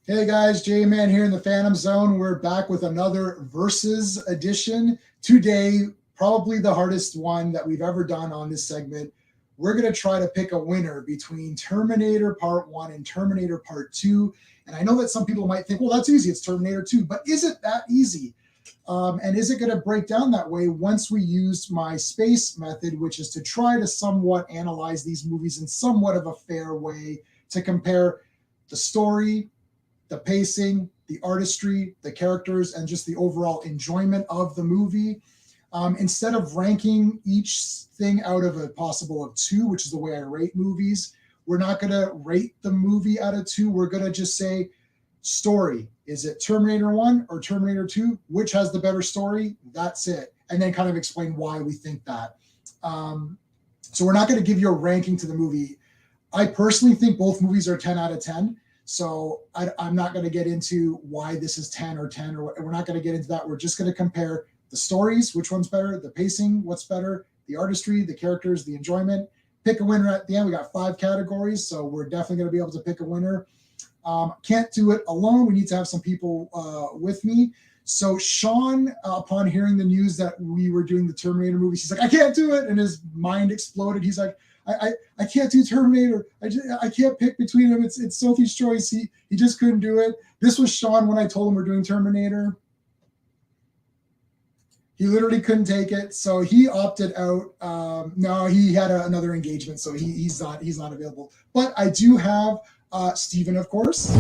Hey guys, Jammin here in the Phantom Zone. We're back with another Versus edition. Today, probably the hardest one that we've ever done on this segment. We're going to try to pick a winner between Terminator Part 1 and Terminator Part 2. And I know that some people might think, well, that's easy. It's Terminator 2. But is it that easy? And is it going to break down that way once we use my space method, which is to try to somewhat analyze these movies in somewhat of a fair way to compare the story, the pacing, the artistry, the characters, and just the overall enjoyment of the movie. Instead of ranking each thing out of a possible of 2, which is the way I rate movies, we're not going to rate the movie out of 2. We're going to just say, story. Is it Terminator 1 or Terminator 2? Which has the better story? That's it. And then kind of explain why we think that. So we're not going to give you a ranking to the movie. I personally think both movies are 10 out of 10. So I'm not going to get into why this is 10 or 10, or we're not going to get into that. We're just going to compare the stories, which one's better, the pacing, what's better, the artistry, the characters, the enjoyment. Pick a winner at the end. We got 5 categories, so we're definitely going to be able to pick a winner. Can't do it alone. We need to have some people with me. So Sean, upon hearing the news that we were doing the Terminator movies, he's like, I can't do it. And his mind exploded. He's like, I can't do Terminator. I can't pick between them. It's Sophie's choice. He just couldn't do it. This was Sean when I told him we're doing Terminator. He literally couldn't take it, so he opted out. No, he had another engagement, so he's not available. But I do have Steven, of course.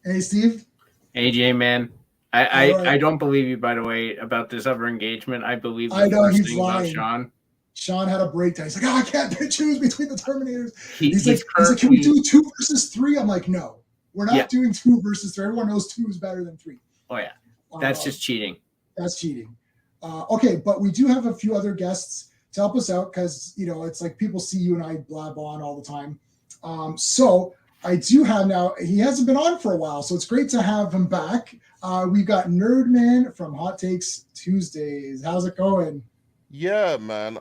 Hey, Steve. Hey, J-Man. I don't believe you, by the way, about this other engagement. I believe I know he's lying. About Sean. Sean had a breakdown. He's like, I can't choose between the Terminators. He's like, can we do 2 versus 3? I'm like, no, we're not doing 2 versus 3. Everyone knows 2 is better than 3. Oh yeah, that's just cheating. That's cheating. Okay, but we do have a few other guests to help us out because it's like people see you and I blab on all the time. So I do have now. He hasn't been on for a while, so it's great to have him back. We've got Nerdman from Hot Takes Tuesdays. How's it going? Yeah, man.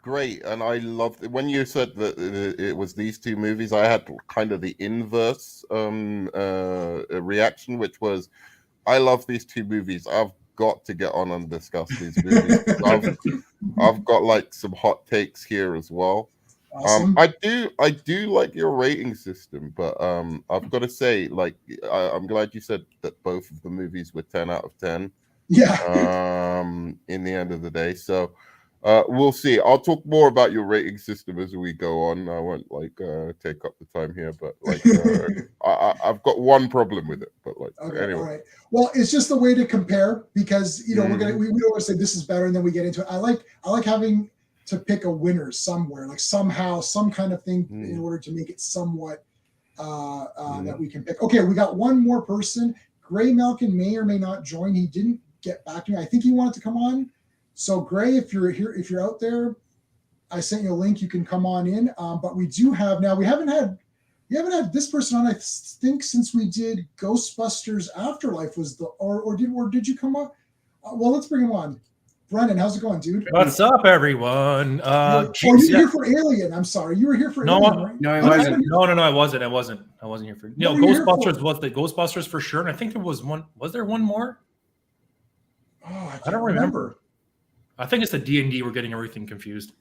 Great. And I loved it. When you said that it was these 2 movies, I had kind of the inverse reaction, which was, I love these 2 movies. I've got to get on and discuss these movies. I've got like some hot takes here as well. Awesome. I do like your rating system, but I've got to say, like, I'm glad you said that both of the movies were 10 out of 10. Yeah. In the end of the day, so we'll see. I'll talk more about your rating system as we go on. I won't take up the time here, but I've got one problem with it. But anyway. All right. Well, it's just a way to compare because we always say this is better, and then we get into it. I like having to pick a winner somewhere, like somehow, some kind of thing in order to make it somewhat that we can pick. Okay, we got one more person. Greymalkin may or may not join. He didn't get back to me. I think he wanted to come on. So Gray, if you're here, if you're out there, I sent you a link. You can come on in. But we do have now. We haven't had this person on. I think since we did Ghostbusters Afterlife or did you come on? Well, let's bring him on. Brennan, how's it going, dude? What's up, everyone? You're here for Alien. I'm sorry, you were here for Alien, right? No, I wasn't. No, I wasn't. I wasn't here for. Ghostbusters was the Ghostbusters for sure, and I think there was one. Was there one more? Oh, I don't remember. I think it's the D&D. We're getting everything confused.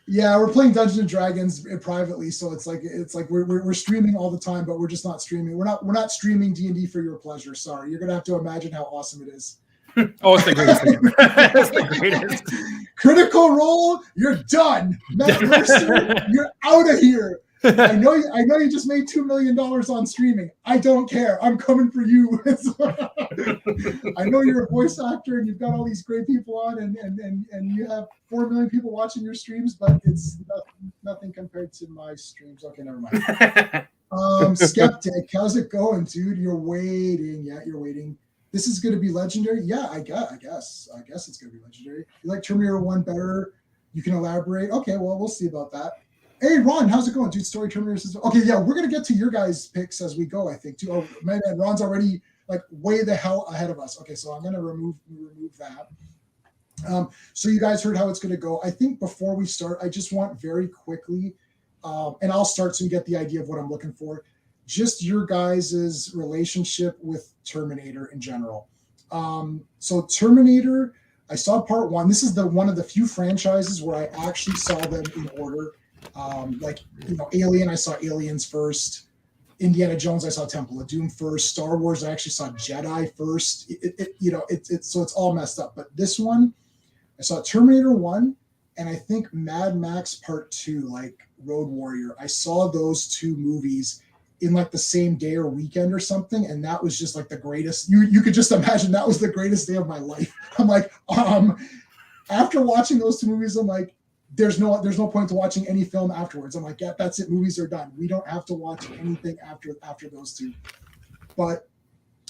Yeah, we're playing Dungeons and Dragons privately, so it's like we're streaming all the time, but we're just not streaming. We're not streaming D&D for your pleasure. Sorry, you're gonna have to imagine how awesome it is. Oh, it's the greatest thing ever. It's the greatest. Critical Role, you're done. Matt Mercer, you're out of here. I know you just made $2 million on streaming. I don't care. I'm coming for you. I know you're a voice actor and you've got all these great people on and you have 4 million people watching your streams, but it's nothing compared to my streams. Okay, never mind. Skeptic, how's it going, dude? You're waiting. Yeah, you're waiting. This is going to be legendary. Yeah, I guess it's going to be legendary. You like Terminator 1 better? You can elaborate. Okay, well, we'll see about that. Hey, Ron, how's it going, dude? Story Terminator says, okay, yeah, we're going to get to your guys' picks as we go, I think, too. Oh, man, Ron's already like way the hell ahead of us. Okay, so I'm gonna remove that. So you guys heard how it's gonna go. I think before we start, I just want very quickly, and I'll start so you get the idea of what I'm looking for. Just your guys' relationship with Terminator in general. So Terminator, I saw part 1. This is one of the few franchises where I actually saw them in order. Like, Alien, I saw Aliens first. Indiana Jones, I saw Temple of Doom first. Star Wars, I actually saw Jedi first. So it's all messed up. But this one, I saw Terminator 1, and I think Mad Max Part 2, like Road Warrior. I saw those 2 movies in like the same day or weekend or something, and that was just like the greatest. You could just imagine that was the greatest day of my life. I'm like, after watching those 2 movies, I'm like, there's no point to watching any film afterwards. I'm like, yeah, that's it. Movies are done. We don't have to watch anything after those 2. But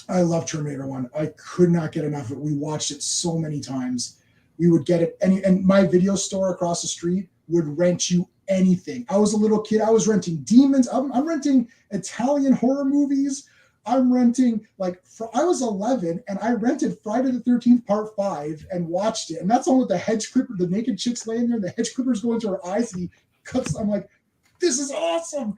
I love Terminator 1. I could not get enough of it. We watched it so many times. We would get it, and my video store across the street would rent you anything. I was a little kid. I was renting demons. I'm renting Italian horror movies. I'm renting I was 11 and I rented Friday the 13th Part 5 and watched it. And that's on with the hedge clipper, the naked chicks laying there, and the hedge clippers going to her eyes. And he cuts. I'm like, this is awesome.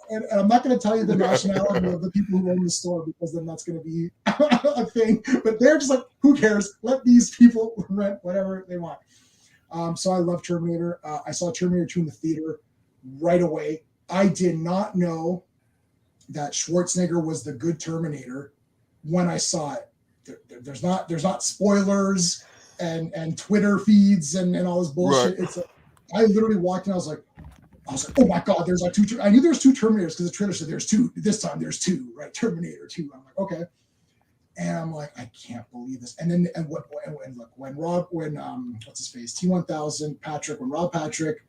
And I'm not going to tell you the nationality of the people who own the store, because then that's going to be a thing. But they're just like, who cares? Let these people rent whatever they want. So I love Terminator. I saw Terminator 2 in the theater right away. I did not know that Schwarzenegger was the good Terminator when I saw it. There's not spoilers and Twitter feeds and all this bullshit. Right. I literally walked in. I was like, oh my God, there's like 2. I knew there's 2 Terminators because the trailer said there's 2. This time there's 2, right? Terminator 2. I'm like, okay. And I'm like, I can't believe this. And then look, when what's his face? T-1000 Patrick, when Rob Patrick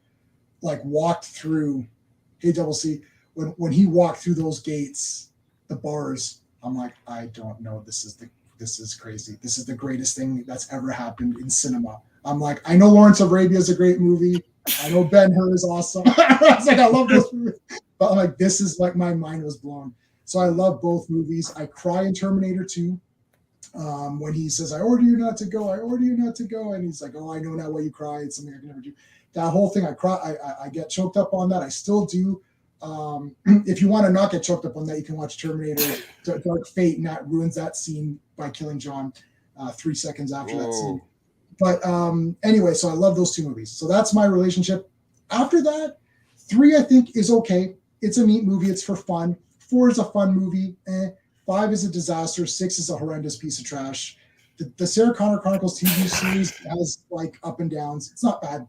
like walked through, hey Double C, when he walked through those gates, the bars, I'm like, I don't know. This is crazy. This is the greatest thing that's ever happened in cinema. I'm like, I know Lawrence of Arabia is a great movie. I know Ben-Hur is awesome. I was like, I love those movies. But I'm like, this is like, my mind was blown. So I love both movies. I cry in Terminator 2 when he says, I order you not to go. I order you not to go. And he's like, oh, I know now why you cry. It's something I can never do. That whole thing, I cry. I get choked up on that. I still do. If you want to not get choked up on that, you can watch Terminator Dark Fate, and that ruins that scene by killing John 3 seconds after that scene. But anyway, so I love those 2 movies. So that's my relationship. After that, 3 I think is okay. It's a neat movie. It's for fun. 4 is a fun movie. 5 is a disaster. 6 is a horrendous piece of trash. The Sarah Connor Chronicles TV series has like up and downs. It's not bad.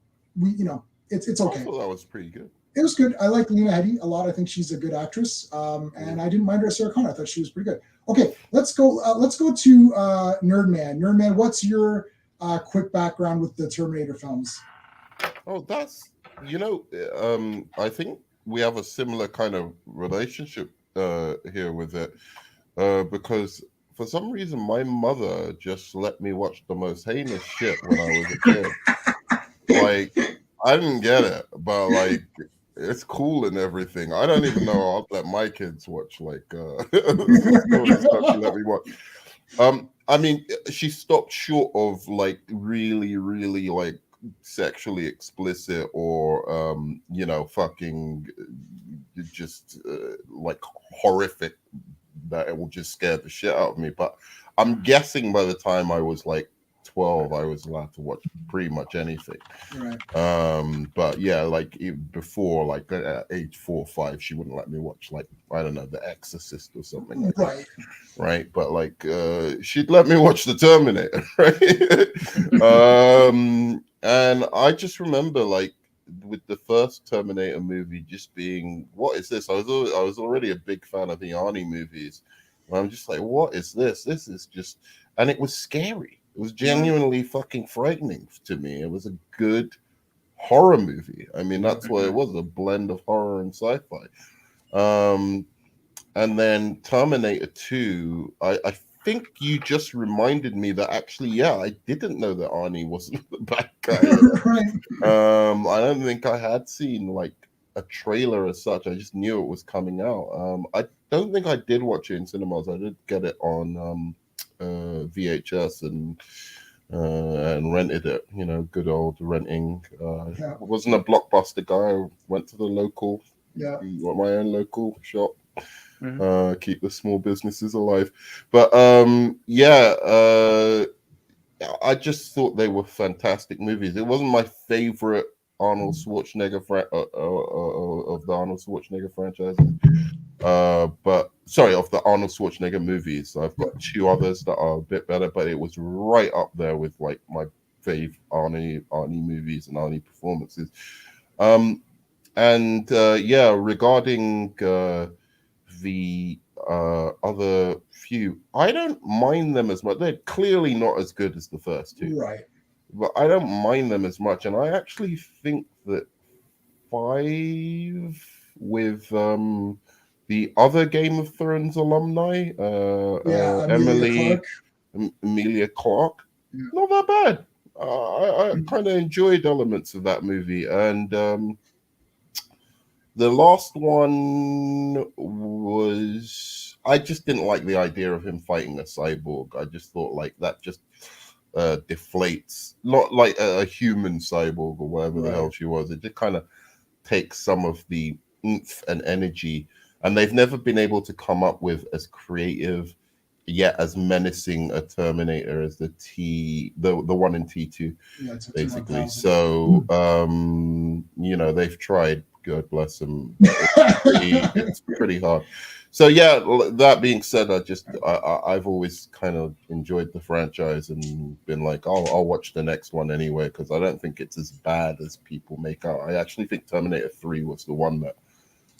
It's okay. I thought that was pretty good. It was good. I like Lena Headey a lot. I think she's a good actress. And I didn't mind her as Sarah Connor. I thought she was pretty good. Okay, let's go to Nerdman. Nerdman, what's your quick background with the Terminator films? Oh, that's, I think we have a similar kind of relationship here with it, because for some reason my mother just let me watch the most heinous shit when I was a kid. Like, I didn't get it, but like, it's cool and everything. I don't even know I'll let my kids watch like stuff she let me watch. I mean, she stopped short of like really, really like sexually explicit or fucking just like horrific that it will just scare the shit out of me. But I'm guessing by the time I was like 12, I was allowed to watch pretty much anything. Right. But yeah, like before, like at age 4 or 5, she wouldn't let me watch like, I don't know, The Exorcist or something like that. Right. But like she'd let me watch The Terminator, right? And I just remember like with the first Terminator movie just being, what is this? I was already a big fan of the Arnie movies. And I'm just like, what is this? This is just, and it was scary. It was genuinely fucking frightening to me. It was a good horror movie. I mean, that's what it was, a blend of horror and sci-fi. And then Terminator 2, I think you just reminded me that actually, yeah, I didn't know that Arnie wasn't the bad guy. Right. I don't think I had seen like a trailer as such. I just knew it was coming out. I don't think I did watch it in cinemas. I did get it on VHS and rented it. You know, good old renting. I wasn't a Blockbuster guy. I went to the local, my own local shop. Keep the small businesses alive. But I just thought they were fantastic movies. It wasn't my favorite Arnold Schwarzenegger of the Arnold Schwarzenegger franchises. But sorry, of the Arnold Schwarzenegger movies. I've got two others that are a bit better, but it was right up there with like my fave Arnie movies and Arnie performances. Regarding the other few, I don't mind them as much. They're clearly not as good as the first two, right? But I don't mind them as much, and I actually think that 5 with the other Game of Thrones alumni, Emilia Clarke, not that bad. I kind of enjoyed elements of that movie, and the last one was, I just didn't like the idea of him fighting a cyborg. I just thought like that just deflates, not like a human cyborg or whatever the hell she was. It just kind of takes some of the oomph and energy, and they've never been able to come up with as creative yet as menacing a Terminator as the one in T2, basically. So they've tried. God bless them. It's pretty hard. So yeah, that being said, I've always kind of enjoyed the franchise and been like, I'll watch the next one anyway, because I don't think it's as bad as people make out. I actually think Terminator 3 was the one that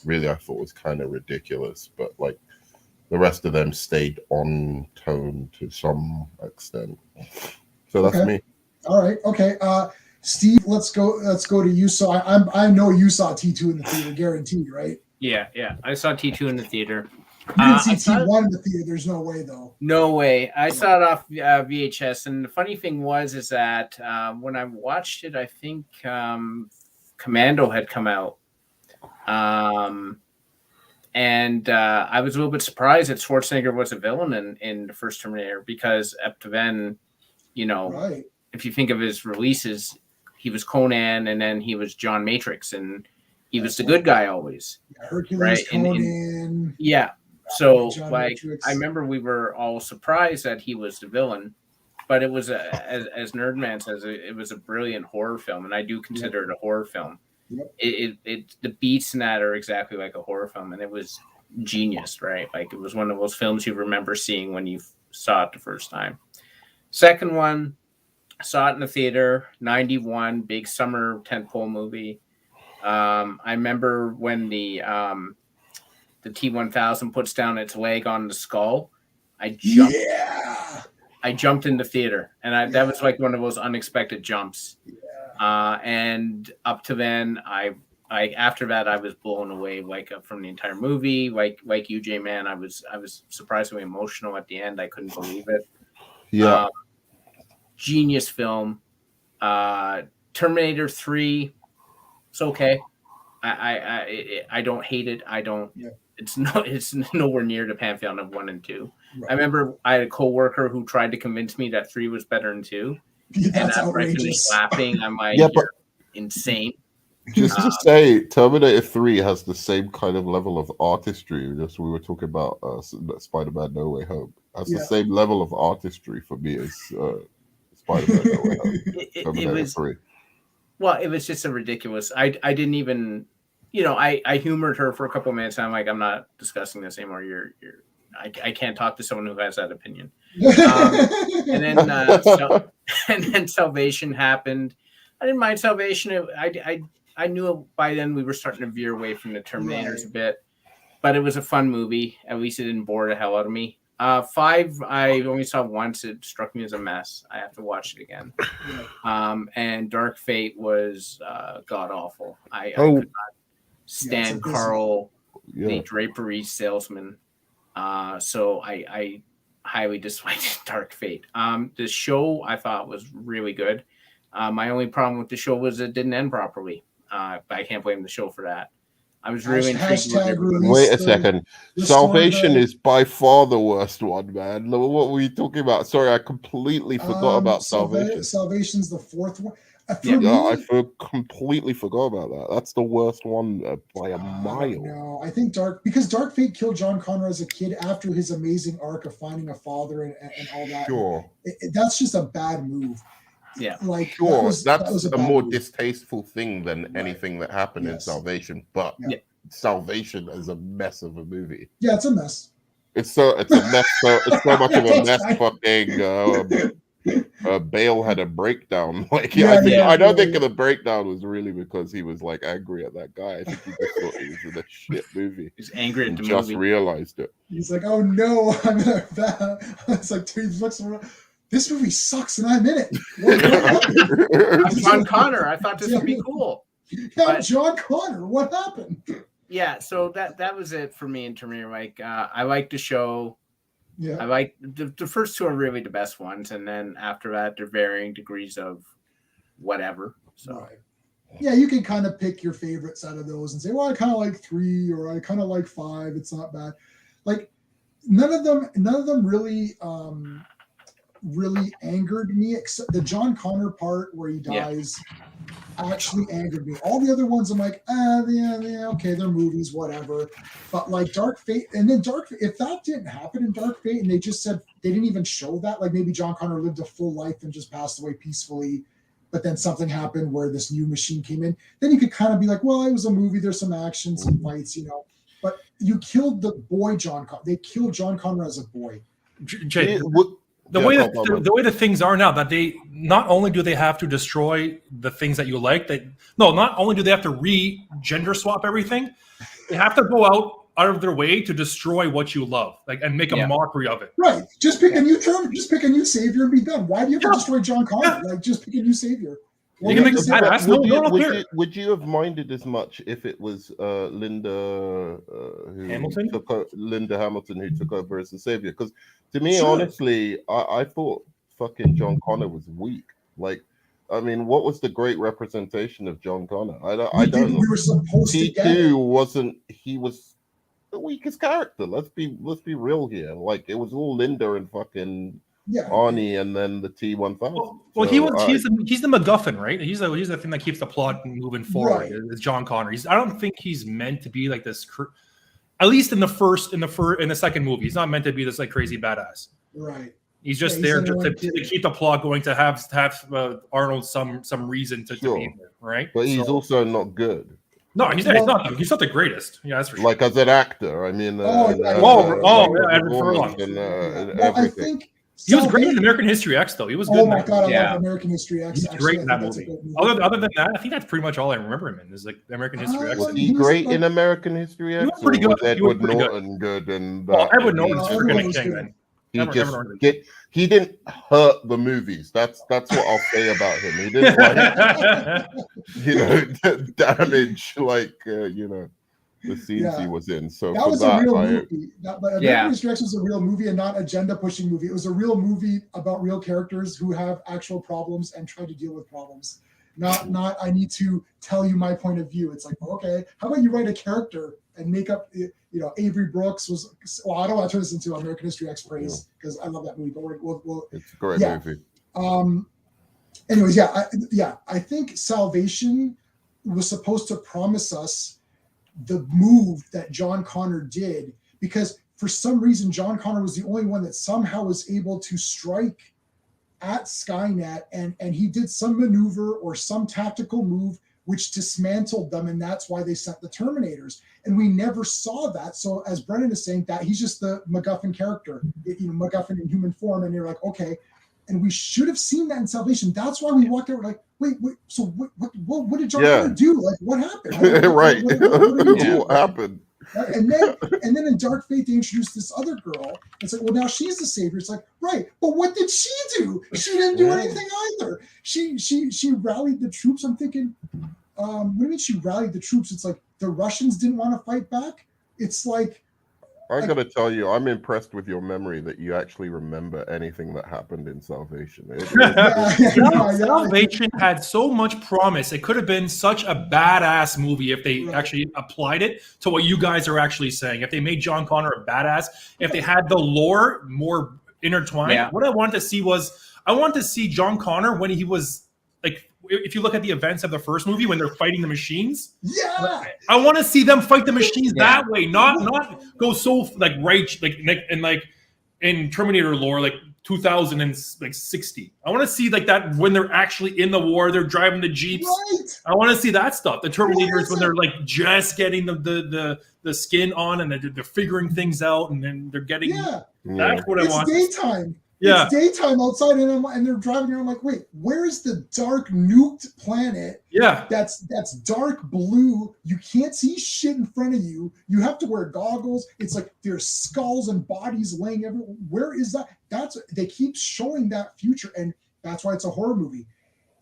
really I thought was kind of ridiculous, but like the rest of them stayed on tone to some extent. So that's me. All right. Okay. Steve, let's go to you. So I know you saw T2 in the theater, guaranteed, right? Yeah. I saw T2 in the theater. You didn't see T1 in the theater. There's no way, though. No way. I saw it off VHS, and the funny thing is that when I watched it, I think Commando had come out, and I was a little bit surprised that Schwarzenegger was a villain in the first Terminator, because up to then, if you think of his releases, he was Conan, and then he was John Matrix, and he was the good guy always. Hercules, right? Conan. So Matrix. I remember we were all surprised that he was the villain, but it was as Nerdman says, it was a brilliant horror film, and I do consider it a horror film. It the beats in that are exactly like a horror film, and it was genius, right? Like it was one of those films you remember seeing when you saw it the first time. Second one, I saw it in the theater, 91, big summer tentpole movie. I remember when the T-1000 puts down its leg on the skull, I jumped in the theater, and that was like one of those unexpected jumps. And up to then, after that I was blown away from the entire movie. Like you, J-Man, I was surprisingly emotional at the end. I couldn't believe it. Genius film. Terminator 3, it's okay. I don't hate it. I don't. It's nowhere near the pantheon of 1 and 2. Right. I remember I had a coworker who tried to convince me that 3 was better than 2. That's outrageous. Laughing, I'm like, you're insane. Just to say, Terminator 3 has the same kind of level of artistry. Just we were talking about Spider-Man No Way Home. Has the same level of artistry for me as Spider-Man No Way Home. Terminator 3. Well, it was just a ridiculous. I didn't even, I humored her for a couple of minutes. And I'm like, I'm not discussing this anymore. I can't talk to someone who has that opinion. And then Salvation happened. I didn't mind Salvation. I knew by then we were starting to veer away from the Terminators a bit, but it was a fun movie. At least it didn't bore the hell out of me. 5, I only saw once. It struck me as a mess. I have to watch it again. And Dark Fate was god awful. I could not stand Carl, the drapery salesman. So I highly disliked Dark Fate. The show I thought was really good. My only problem with the show was it didn't end properly. I can't blame the show for that. I was really intrigued. Hashtag release Wait a second. the Salvation story is by far the worst one, man. What were we talking about? Sorry, I completely forgot about Salvation. Salvation's the fourth one. For Yeah. me, I completely forgot about that. That's the worst one by a mile. No, I think Dark Fate killed John Connor as a kid after his amazing arc of finding a father and all that. Sure. That's just a bad move. Yeah. Like Sure, that that's was a bad more move. distasteful thing than anything that happened in Yes. Salvation, but Yeah. Salvation is a mess of a movie. Yeah, it's a mess. It's a mess. It's so much of a mess. Fucking Bale had a breakdown. Like, I don't think the breakdown was really because he was like angry at that guy. I think he just thought it was a shit movie. He's angry at the just movie. realized it. He's like, oh no, I'm that. It's like, dude, he looks around. This movie sucks and I'm in it. What happened? I'm John Connor. I thought this would be cool. Yeah, I'm John Connor. What happened? Yeah, so that was it for me in Terminator. Like, I like the show. Yeah, I like the first two are really the best ones, and then after that, they're varying degrees of whatever. So, right. Yeah, you can kind of pick your favorites out of those and say, well, I kind of like 3 or I kind of like 5. It's not bad. Like none of them really really angered me, except the John Connor part where he dies actually angered me. All the other ones I'm like, okay, they're movies, whatever. But like Dark Fate, and then if that didn't happen in Dark Fate and they just said they didn't even show that, like maybe John Connor lived a full life and just passed away peacefully, but then something happened where this new machine came in, then you could kind of be like, well, it was a movie, there's some action, some fights, but you killed the boy John Connor. They killed John Connor as a boy. Jay, the way that things are now, that they not only do they have to destroy the things that you like, not only do they have to re-gender swap everything, they have to go out of their way to destroy what you love, like, and make a mockery of it. Right. Just pick a new term, just pick a new savior and be done. Why do you have to destroy John Connor? Like, just pick a new savior. You can make a badass. Would you have minded as much if it was Linda Hamilton? Linda Hamilton who took over as the savior? Because to me, honestly, I thought fucking John Connor was weak. Like, I mean, what was the great representation of John Connor? I don't know. We were supposed to get T2 wasn't. He was the weakest character. Let's be real here. Like, it was all Linda and fucking Arnie, and then the T-1000. Well, he's the MacGuffin, right? He's the thing that keeps the plot moving forward. Right. Is John Connor? I don't think he's meant to be like this. At least in the second movie, he's not meant to be this like crazy badass. Right. He's just there to keep the plot going, to have Arnold some reason to be there, right? But he's also not good. No, he's not the greatest. Yeah, that's for sure. Like as an actor, I mean. Edward Furlong. I think he was great in American History X, though. He was good. Oh my god, I love American History X. He's great in that movie. Other than that, I think that's pretty much all I remember him in. Is like American History X. Was he great in American History X? He was pretty good. Was Edward Norton good? And Edward Norton's freaking king, man. He didn't hurt the movies. That's what I'll say about him. He didn't damage the scenes he was in. So that was a real movie. But American History X was a real movie and not agenda pushing movie. It was a real movie about real characters who have actual problems and try to deal with problems. Not I need to tell you my point of view. It's like, okay, how about you write a character and make up, Avery Brooks was, I don't want to turn this into American History X praise because I love that movie, but it's a great movie. Anyways, I think Salvation was supposed to promise us the move that John Connor did, because for some reason John Connor was the only one that somehow was able to strike at Skynet, and he did some maneuver or some tactical move which dismantled them, and that's why they sent the Terminators. And we never saw that. So as Brennan is saying, that he's just the MacGuffin character, MacGuffin in human form, and you're like, okay. And we should have seen that in Salvation. That's why we walked out like, wait. So what did John Connor do? Like, what happened? Right. What happened? And then in Dark Fate they introduced this other girl. It's like, well, now she's the savior. It's like, right, but what did she do? She didn't do anything either. She rallied the troops. I'm thinking, what do you mean she rallied the troops? It's like the Russians didn't want to fight back. It's like, I gotta tell you, I'm impressed with your memory that you actually remember anything that happened in Salvation. Salvation had so much promise. It could have been such a badass movie if they actually applied it to what you guys are actually saying. If they made John Connor a badass, if they had the lore more intertwined. Yeah. What I wanted to see was, I wanted to see John Connor when he was like, if you look at the events of the first movie when they're fighting the machines, I want to see them fight the machines that way, not go so like in Terminator lore, like 2060. I want to see like that when they're actually in the war, they're driving the jeeps. Right. I want to see that stuff. The Terminators when they're like just getting the skin on and they're figuring things out, and then they're getting. That's what I want. It's daytime. Yeah. It's daytime outside, and they're driving around like, wait, where is the dark nuked planet? Yeah. That's dark blue. You can't see shit in front of you. You have to wear goggles. It's like there's skulls and bodies laying everywhere. Where is that? They keep showing that future, and that's why it's a horror movie.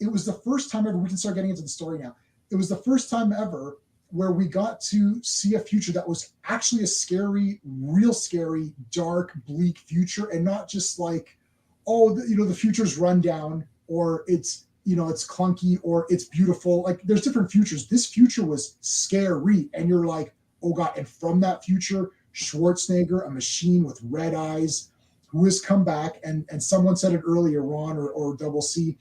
It was the first time ever, we can start getting into the story now. It was the first time ever where we got to see a future that was actually a scary, real scary, dark, bleak future, and not just like, oh, the future's run down, or it's, it's clunky, or it's beautiful. Like, there's different futures. This future was scary, and you're like, oh God. And from that future, Schwarzenegger, a machine with red eyes, who has come back, and someone said it earlier, Ron or Double C,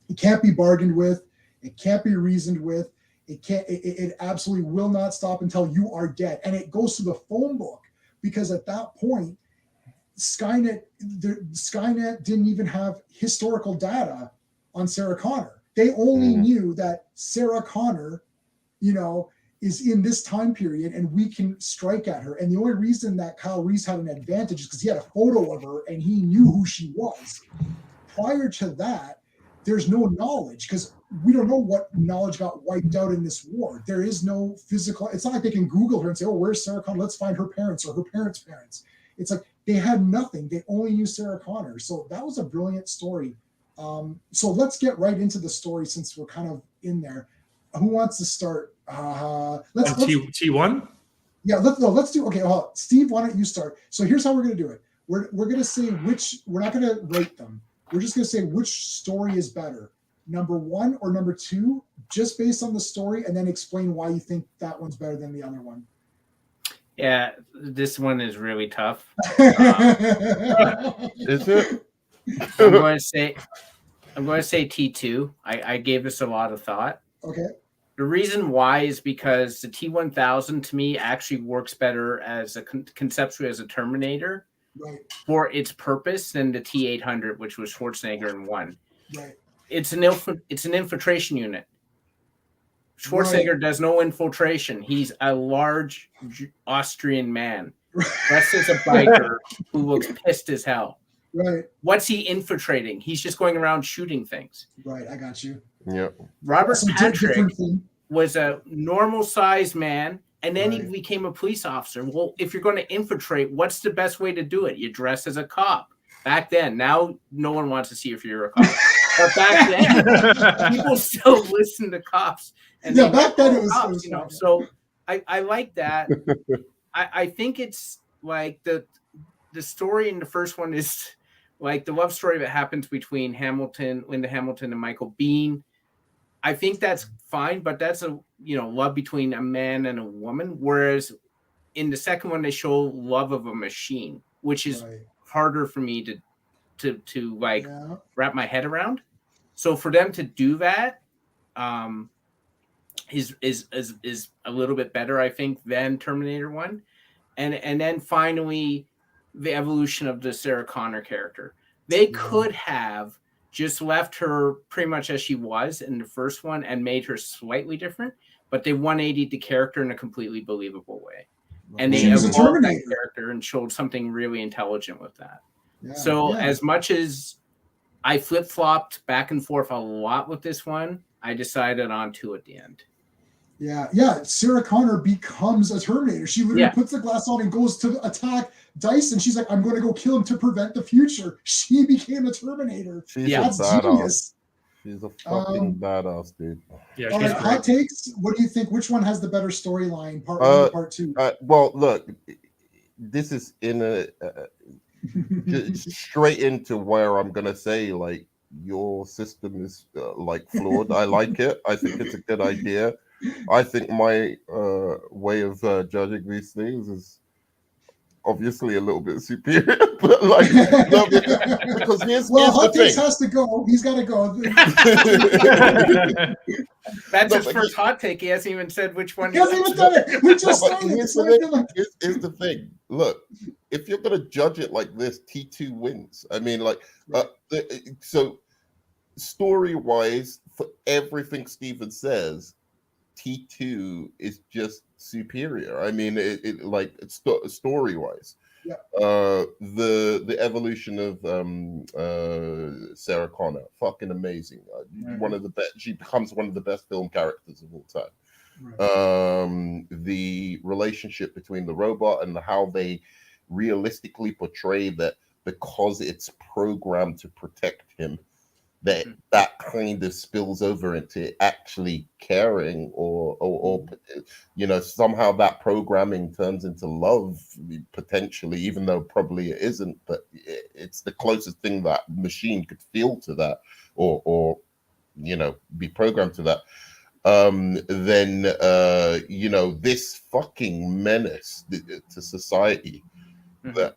it can't be bargained with, it can't be reasoned with. It absolutely will not stop until you are dead. And it goes to the phone book, because at that point, Skynet didn't even have historical data on Sarah Connor. They only knew that Sarah Connor, is in this time period, and we can strike at her. And the only reason that Kyle Reese had an advantage is because he had a photo of her and he knew who she was. Prior to that, there's no knowledge, because we don't know what knowledge got wiped out in this war. There is no physical. It's not like they can Google her and say, oh, where's Sarah Connor? Let's find her parents or her parents' parents. It's like they had nothing. They only knew Sarah Connor. So that was a brilliant story. So let's get right into the story, since we're kind of in there. Who wants to start? Let's T1? Yeah, let's do. Okay, Steve, why don't you start? So here's how we're going to do it. We're going to say we're not going to rate them. We're just going to say which story is better, number 1 or number 2, just based on the story, and then explain why you think that one's better than the other one. Yeah, this one is really tough. Is it? I'm going to say T2. I gave this a lot of thought. Okay. The reason why is because the T1000 to me actually works better as conceptually as a Terminator. Right. For its purpose than the T800, which was Schwarzenegger in 1. Right. It's an infiltration unit. Schwarzenegger does no infiltration. He's a large Austrian man dressed as a biker who looks pissed as hell. Right. What's he infiltrating? He's just going around shooting things. Right. I got you. Yeah. Robert Patrick was a normal sized man. And then he became a police officer. Well, if you're going to infiltrate, what's the best way to do it? You dress as a cop. Back then, now no one wants to see if you're a cop. But back then, people still listen to cops. And back then it was cops, So I like that. I think it's like the story in the first one is like the love story that happens between Linda Hamilton, and Michael Biehn. I think that's fine, but that's a love between a man and a woman. Whereas in the second one, they show love of a machine, which is harder for me to wrap my head around. So for them to do that, is a little bit better, I think, than Terminator 1, and then finally the evolution of the Sarah Connor character. They could have just left her pretty much as she was in the first one and made her slightly different, but they 180'd the character in a completely believable way. And they evolved that character and showed something really intelligent with that. As much as I flip-flopped back and forth a lot with this one, I decided on 2 at the end. Yeah. Sarah Connor becomes a Terminator. She literally puts the glass on and goes to attack Dyson. She's like, I'm going to go kill him to prevent the future. She became a Terminator. That's genius. She's a fucking badass, dude. Yeah. All right, hot takes. What do you think? Which one has the better storyline, part 1 or part 2? Well, look, this is in a straight into where I'm gonna say like your system is like flawed. I like it. I think it's a good idea. I think my way of judging these things is obviously a little bit superior, but like no, because here's Hot the Takes thing. has to go. He's got to go. That's his first hot take. He hasn't even said which one. He hasn't even done it. We just started. Here's the thing. Look, if you're gonna judge it like this, T2 wins. I mean, like, so story-wise, for everything Steven says, T2 is just superior. I mean, it's story-wise. Yeah. The evolution of Sarah Connor, fucking amazing. One of the best. She becomes one of the best film characters of all time. Right. The relationship between the robot and how they realistically portray that because it's programmed to protect him, that kind of spills over into actually caring or somehow that programming turns into love potentially, even though probably it isn't, but it's the closest thing that machine could feel to that or be programmed to that. Then this fucking menace to society that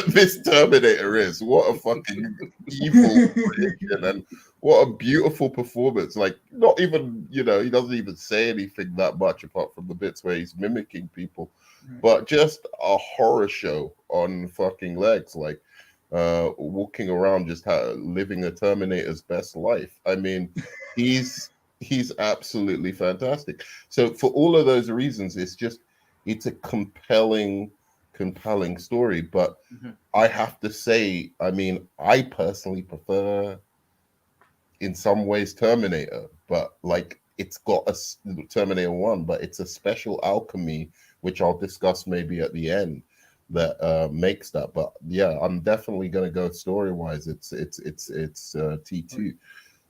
this Terminator is. What a fucking evil creation, and what a beautiful performance. Like, not even, he doesn't even say anything that much apart from the bits where he's mimicking people, but just a horror show on fucking legs, like walking around just living a Terminator's best life. I mean, he's absolutely fantastic. So for all of those reasons, it's a compelling story, but I have to say, I mean, I personally prefer in some ways Terminator, but like it's got a Terminator 1, but it's a special alchemy, which I'll discuss maybe at the end, that makes that. But yeah, I'm definitely going to go story-wise. It's T2.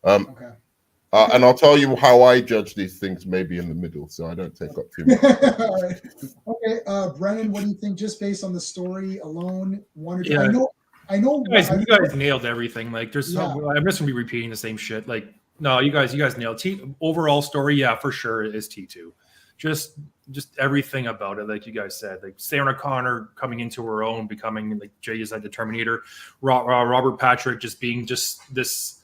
Okay. And I'll tell you how I judge these things maybe in the middle, so I don't take up too much. All right. Okay, Brennan, what do you think just based on the story alone? One or two? Yeah. I know. You guys nailed everything. Like, there's I'm just gonna be repeating the same shit. Like, no, you guys nailed overall story. Yeah, for sure, it is T2. Just everything about it, like you guys said, like Sarah Connor coming into her own, becoming, like Jay said, the Terminator. Robert Patrick just being just this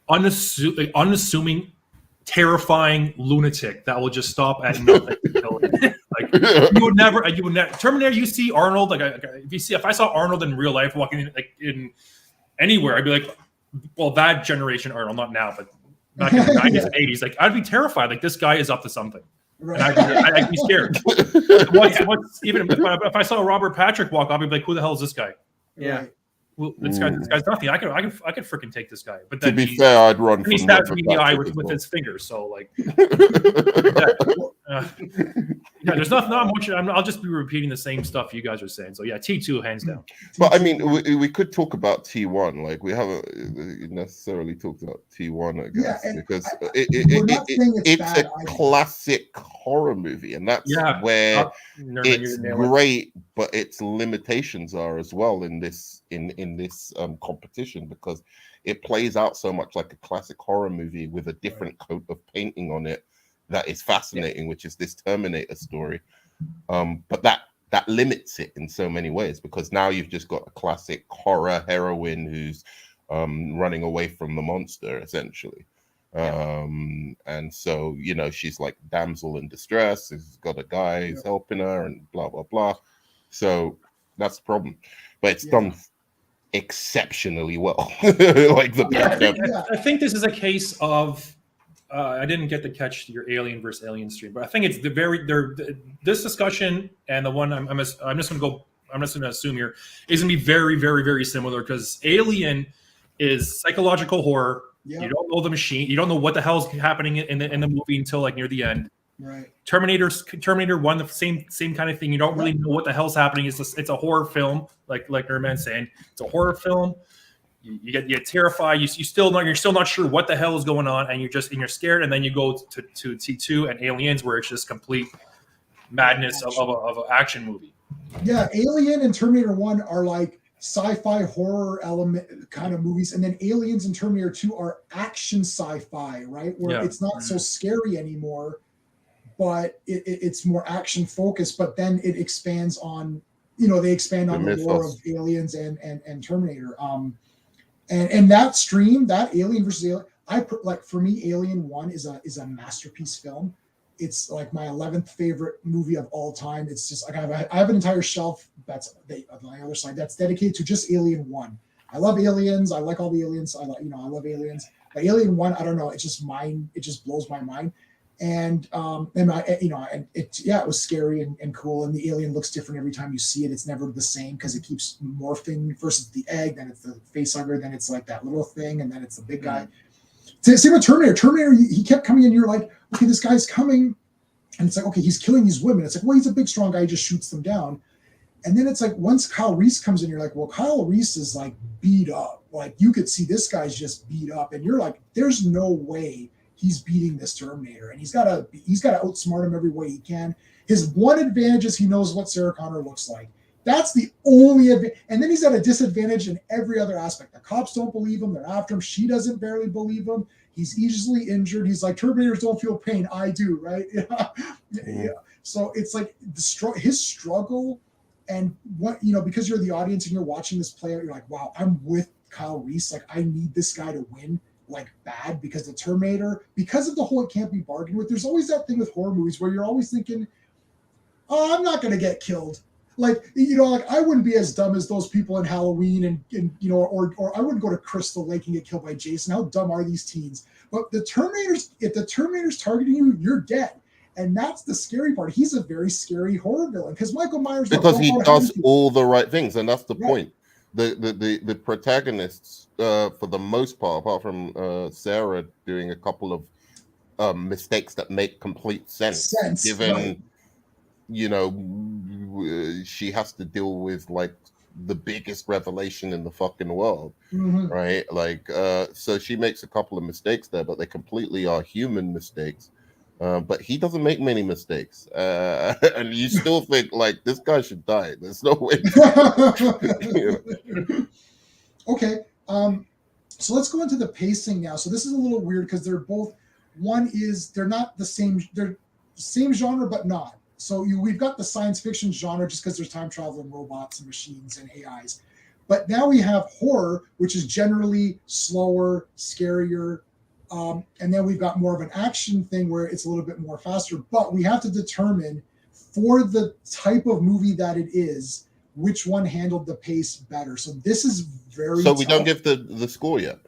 unassuming, terrifying lunatic that will just stop at nothing. Like you would never. Terminator. You see Arnold. If I saw Arnold in real life walking in anywhere, I'd be like, well, that generation Arnold, not now, but back in the 90s and 80s, like I'd be terrified. Like, this guy is up to something. Right. And I'd be scared. Even if I saw Robert Patrick walk up, I'd be like, who the hell is this guy? Yeah. Well, this guy's nothing. I could freaking take this guy. But then to be fair, I'd run. He stabs me in the eye with his fingers. So like, there's not much. I'll just be repeating the same stuff you guys are saying. So yeah, T2 hands down. But I mean, we could talk about T1. Like, we haven't necessarily talked about T1, I guess, because it's a classic horror movie, and that's where it's great, but its limitations are as well in this competition, because it plays out so much like a classic horror movie with a different coat of painting on it that is fascinating, which is this Terminator story. But that limits it in so many ways, because now you've just got a classic horror heroine who's running away from the monster, essentially. And so, she's like damsel in distress, has got a guy who's helping her and blah, blah, blah. So that's the problem. But it's done exceptionally well. I think this is a case of I didn't get to catch your Alien versus Alien stream, but I think it's this discussion and the one I'm just going to assume here is going to be very, very, very similar, because Alien is psychological horror. Yeah. You don't know the machine. You don't know what the hell's happening in the movie until like near the end. Right. Terminator 1, the same kind of thing. You don't really know what the hell's happening. It's a horror film, like Nerdman's saying. It's a horror film. You get terrified. You're still not sure what the hell is going on, and you're scared. And then you go to T2 and Aliens, where it's just complete madness of an action movie. Yeah, Alien and Terminator 1 are like sci-fi horror element kind of movies, and then Aliens and Terminator 2 are action sci-fi, right? Where it's not so scary anymore, but it's more action focused, but then it expands on, they expand on the lore of Aliens and Terminator. And that stream, that Alien versus Alien, for me, Alien 1 is a masterpiece film. It's like my 11th favorite movie of all time. It's just like I have an entire shelf that's on my other side that's dedicated to just Alien 1. I love aliens. I like all the aliens. I love aliens. But Alien 1, I don't know. It's just mine. It just blows my mind. And it was scary and cool. And the alien looks different every time you see it. It's never the same because it keeps morphing. First it's the egg, then it's the facehugger, then it's like that little thing, and then it's the big guy. Same with Terminator. Terminator, he kept coming in. You're like, okay, this guy's coming, and it's like, okay, he's killing these women. It's like, well, he's a big, strong guy. He just shoots them down. And then it's like, once Kyle Reese comes in, you're like, well, Kyle Reese is like beat up. Like you could see this guy's just beat up, and you're like, there's no way he's beating this Terminator, and he's got to outsmart him every way he can. His one advantage is he knows what Sarah Connor looks like. That's the only advantage. And then he's at a disadvantage in every other aspect. The cops don't believe him. They're after him. She doesn't barely believe him. He's easily injured. He's like, Terminators don't feel pain. I do, right? Yeah. So it's like his struggle, and what, because you're the audience and you're watching this play out, you're like, wow, I'm with Kyle Reese. Like, I need this guy to win, like bad, because the Terminator, because of the whole it can't be bargained with. There's always that thing with horror movies where you're always thinking, oh, I'm not going to get killed. Like, like I wouldn't be as dumb as those people in Halloween and or I wouldn't go to Crystal Lake and get killed by Jason. How dumb are these teens? But the Terminators, if the Terminator's targeting you, you're dead. And that's the scary part. He's a very scary horror villain because Michael Myers, because he does all the right things, and that's the point. The protagonists, for the most part, apart from Sarah doing a couple of mistakes that make complete sense given she has to deal with like the biggest revelation in the fucking world, right? Like, so she makes a couple of mistakes there, but they completely are human mistakes. But he doesn't make many mistakes, and you still think like this guy should die. There's no way. Okay, so let's go into the pacing now. So this is a little weird because they're not the same. They're same genre, but not. So we've got the science fiction genre just because there's time travel and robots and machines and AIs. But now we have horror, which is generally slower, scarier. And then we've got more of an action thing where it's a little bit more faster. But we have to determine for the type of movie that it is, which one handled the pace better. So this is very So we don't give the score yet.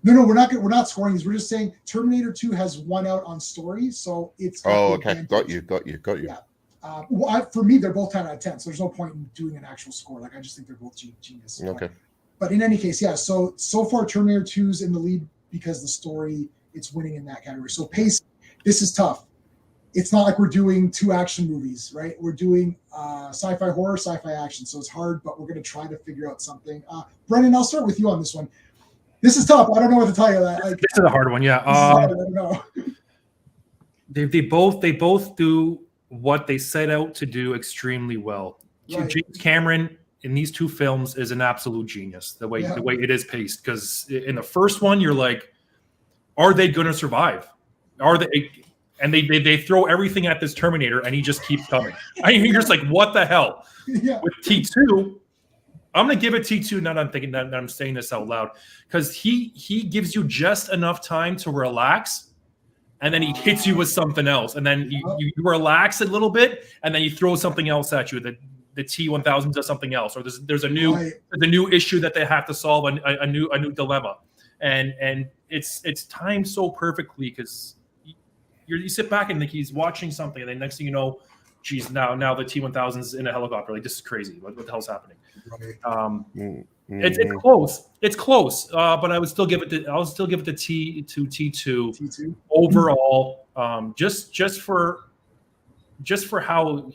No, we're not scoring these. We're just saying Terminator 2 has won out on story, so it's. Okay, got you. Yeah. For me, they're both 10 out of 10, so there's no point in doing an actual score. Like I just think they're both genius. Okay. But in any case, yeah. So far, Terminator 2's in the lead because the story, it's winning in that category. So pace, this is tough. It's not like we're doing two action movies, right? We're doing sci-fi horror, sci-fi action. So it's hard, but we're going to try to figure out something. Brennan, I'll start with you on this one. This is tough. I don't know what to tell you. This is a hard one, yeah. I don't know. They both do what they set out to do extremely well. Right. James Cameron in these two films is an absolute genius. The way it is paced, because in the first one you're like, are they going to survive? Are they? And they throw everything at this Terminator, and he just keeps coming. I mean, you're just like, what the hell? Yeah. With T2. I'm going to give it T2. Now that I'm thinking that I'm saying this out loud, because he gives you just enough time to relax, and then he hits you with something else, and then you relax a little bit, and then you throw something else at you. The T1000 does something else, or there's a new issue that they have to solve, a new dilemma, and it's timed so perfectly because you sit back and think he's watching something, and then next thing you know, geez, now the T1000's in a helicopter. Like, this is crazy. What the hell's happening? It's close. But I would still give it the T2 overall. Just for how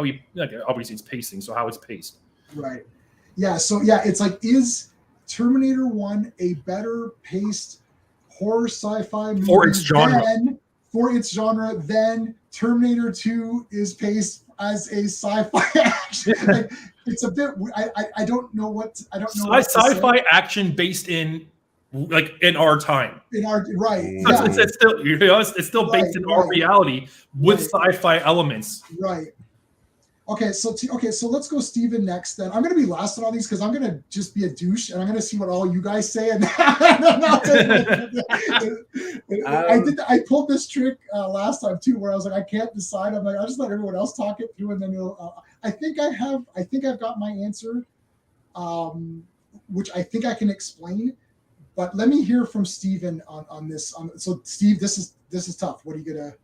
he, like, obviously it's pacing. So how it's paced. Right. Yeah. So yeah, it's like, is Terminator 1 a better paced horror sci-fi movie for its genre? For its genre, then Terminator 2 is paced as a sci-fi action. Like, it's a bit. I don't know what. I don't know. Sci-fi action based in our time. In our right. So it's still it's still based in our reality with sci-fi elements. Right. Okay, so let's go Steven next then. I'm going to be last on all these because I'm going to just be a douche and I'm going to see what all you guys say. And I pulled this trick last time too, where I was like, I can't decide. I'm like, I'll just let everyone else talk it through, and then I think I've got my answer, which I think I can explain. But let me hear from Steven on this. So Steve, this is tough. What are you gonna?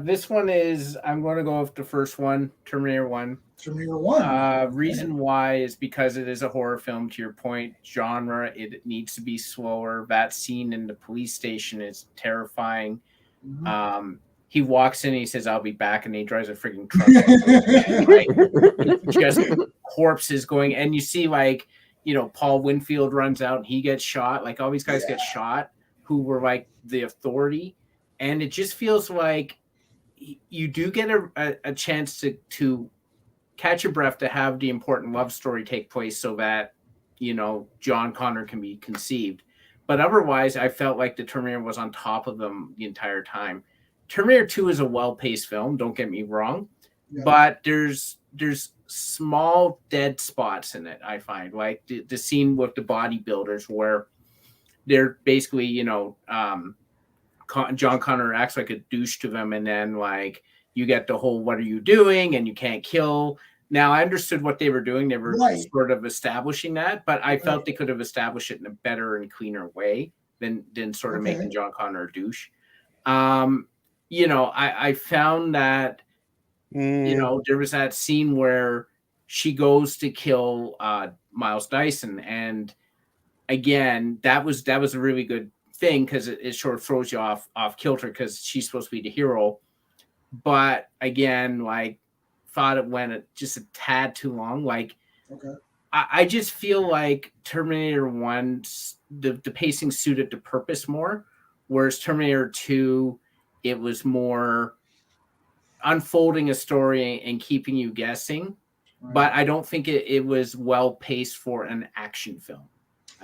This one is, I'm going to go with the first one, Terminator 1. Terminator 1. Reason why is because it is a horror film, to your point, genre. It needs to be slower. That scene in the police station is terrifying. Mm-hmm. He walks in and he says, I'll be back, and he drives a freaking truck. Right? Just corpses going, and you see Paul Winfield runs out and he gets shot. Like all these guys get shot who were like the authority. And it just feels like you do get a chance to catch your breath, to have the important love story take place so that, John Connor can be conceived. But otherwise, I felt like the Terminator was on top of them the entire time. Terminator 2 is a well-paced film, don't get me wrong. Yeah. But there's small dead spots in it, I find. Like the scene with the bodybuilders where they're basically, John Connor acts like a douche to them, and then you get the whole "what are you doing?" and you can't kill. Now I understood what they were doing; they were sort of establishing that, but I felt they could have established it in a better and cleaner way than sort of making John Connor a douche. I found that there was that scene where she goes to kill Miles Dyson, and again, that was a really good thing because it sort of throws you off kilter because she's supposed to be the hero. But again, thought it went just a tad too long. I just feel like Terminator 1, the pacing suited the purpose more, whereas Terminator 2, it was more unfolding a story and keeping you guessing. Right. But I don't think it was well paced for an action film.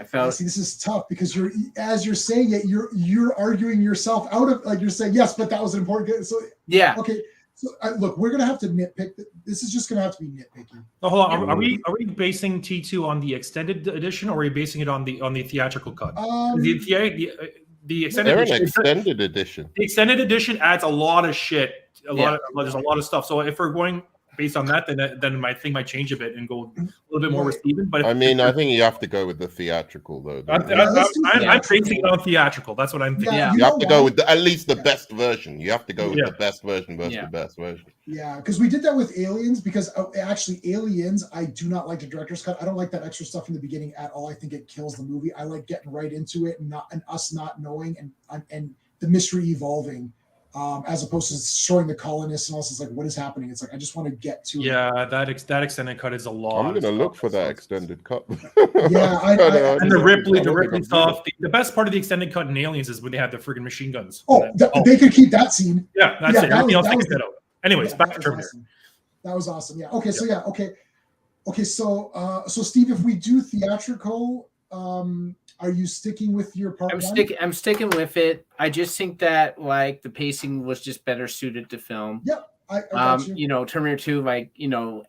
I felt this is tough because as you're saying it, you're arguing yourself out of you're saying yes, but that was important. So yeah, okay. So look, we're gonna have to nitpick. This is just gonna have to be nitpicking. Oh, hold on. Are we basing T2 on the extended edition, or are we basing it on the theatrical cut? The extended edition. The extended edition adds a lot of shit. There's a lot of stuff. So if we're going based on that, then my thing might change a bit and go a little bit more with Steven. But I think you have to go with the theatrical though. I'm basing it on theatrial. That's what I'm thinking. Yeah, you have to go with at least the best version. You have to go with the best version versus the best version. Yeah, because we did that with Aliens. Because actually, Aliens, I do not like the director's cut. I don't like that extra stuff in the beginning at all. I think it kills the movie. I like getting right into it and us not knowing and the mystery evolving. As opposed to showing the colonists and all this, it's like, what is happening? It's like, I just want to get to it. Yeah, that extended cut is a lot. I'm going to look for that extended cut. Yeah. And the Ripley stuff. The best part of the extended cut in Aliens is when they had the friggin' machine guns. They could keep that scene. Yeah, that's it. Everything else they could get out. Anyways, back to Terminator. Awesome. That was awesome. Yeah. Okay. So Okay. So Steve, if we do theatrical, are you sticking with your part? I'm sticking with it. I just think that the pacing was just better suited to film. Yep. I got you. Terminator 2,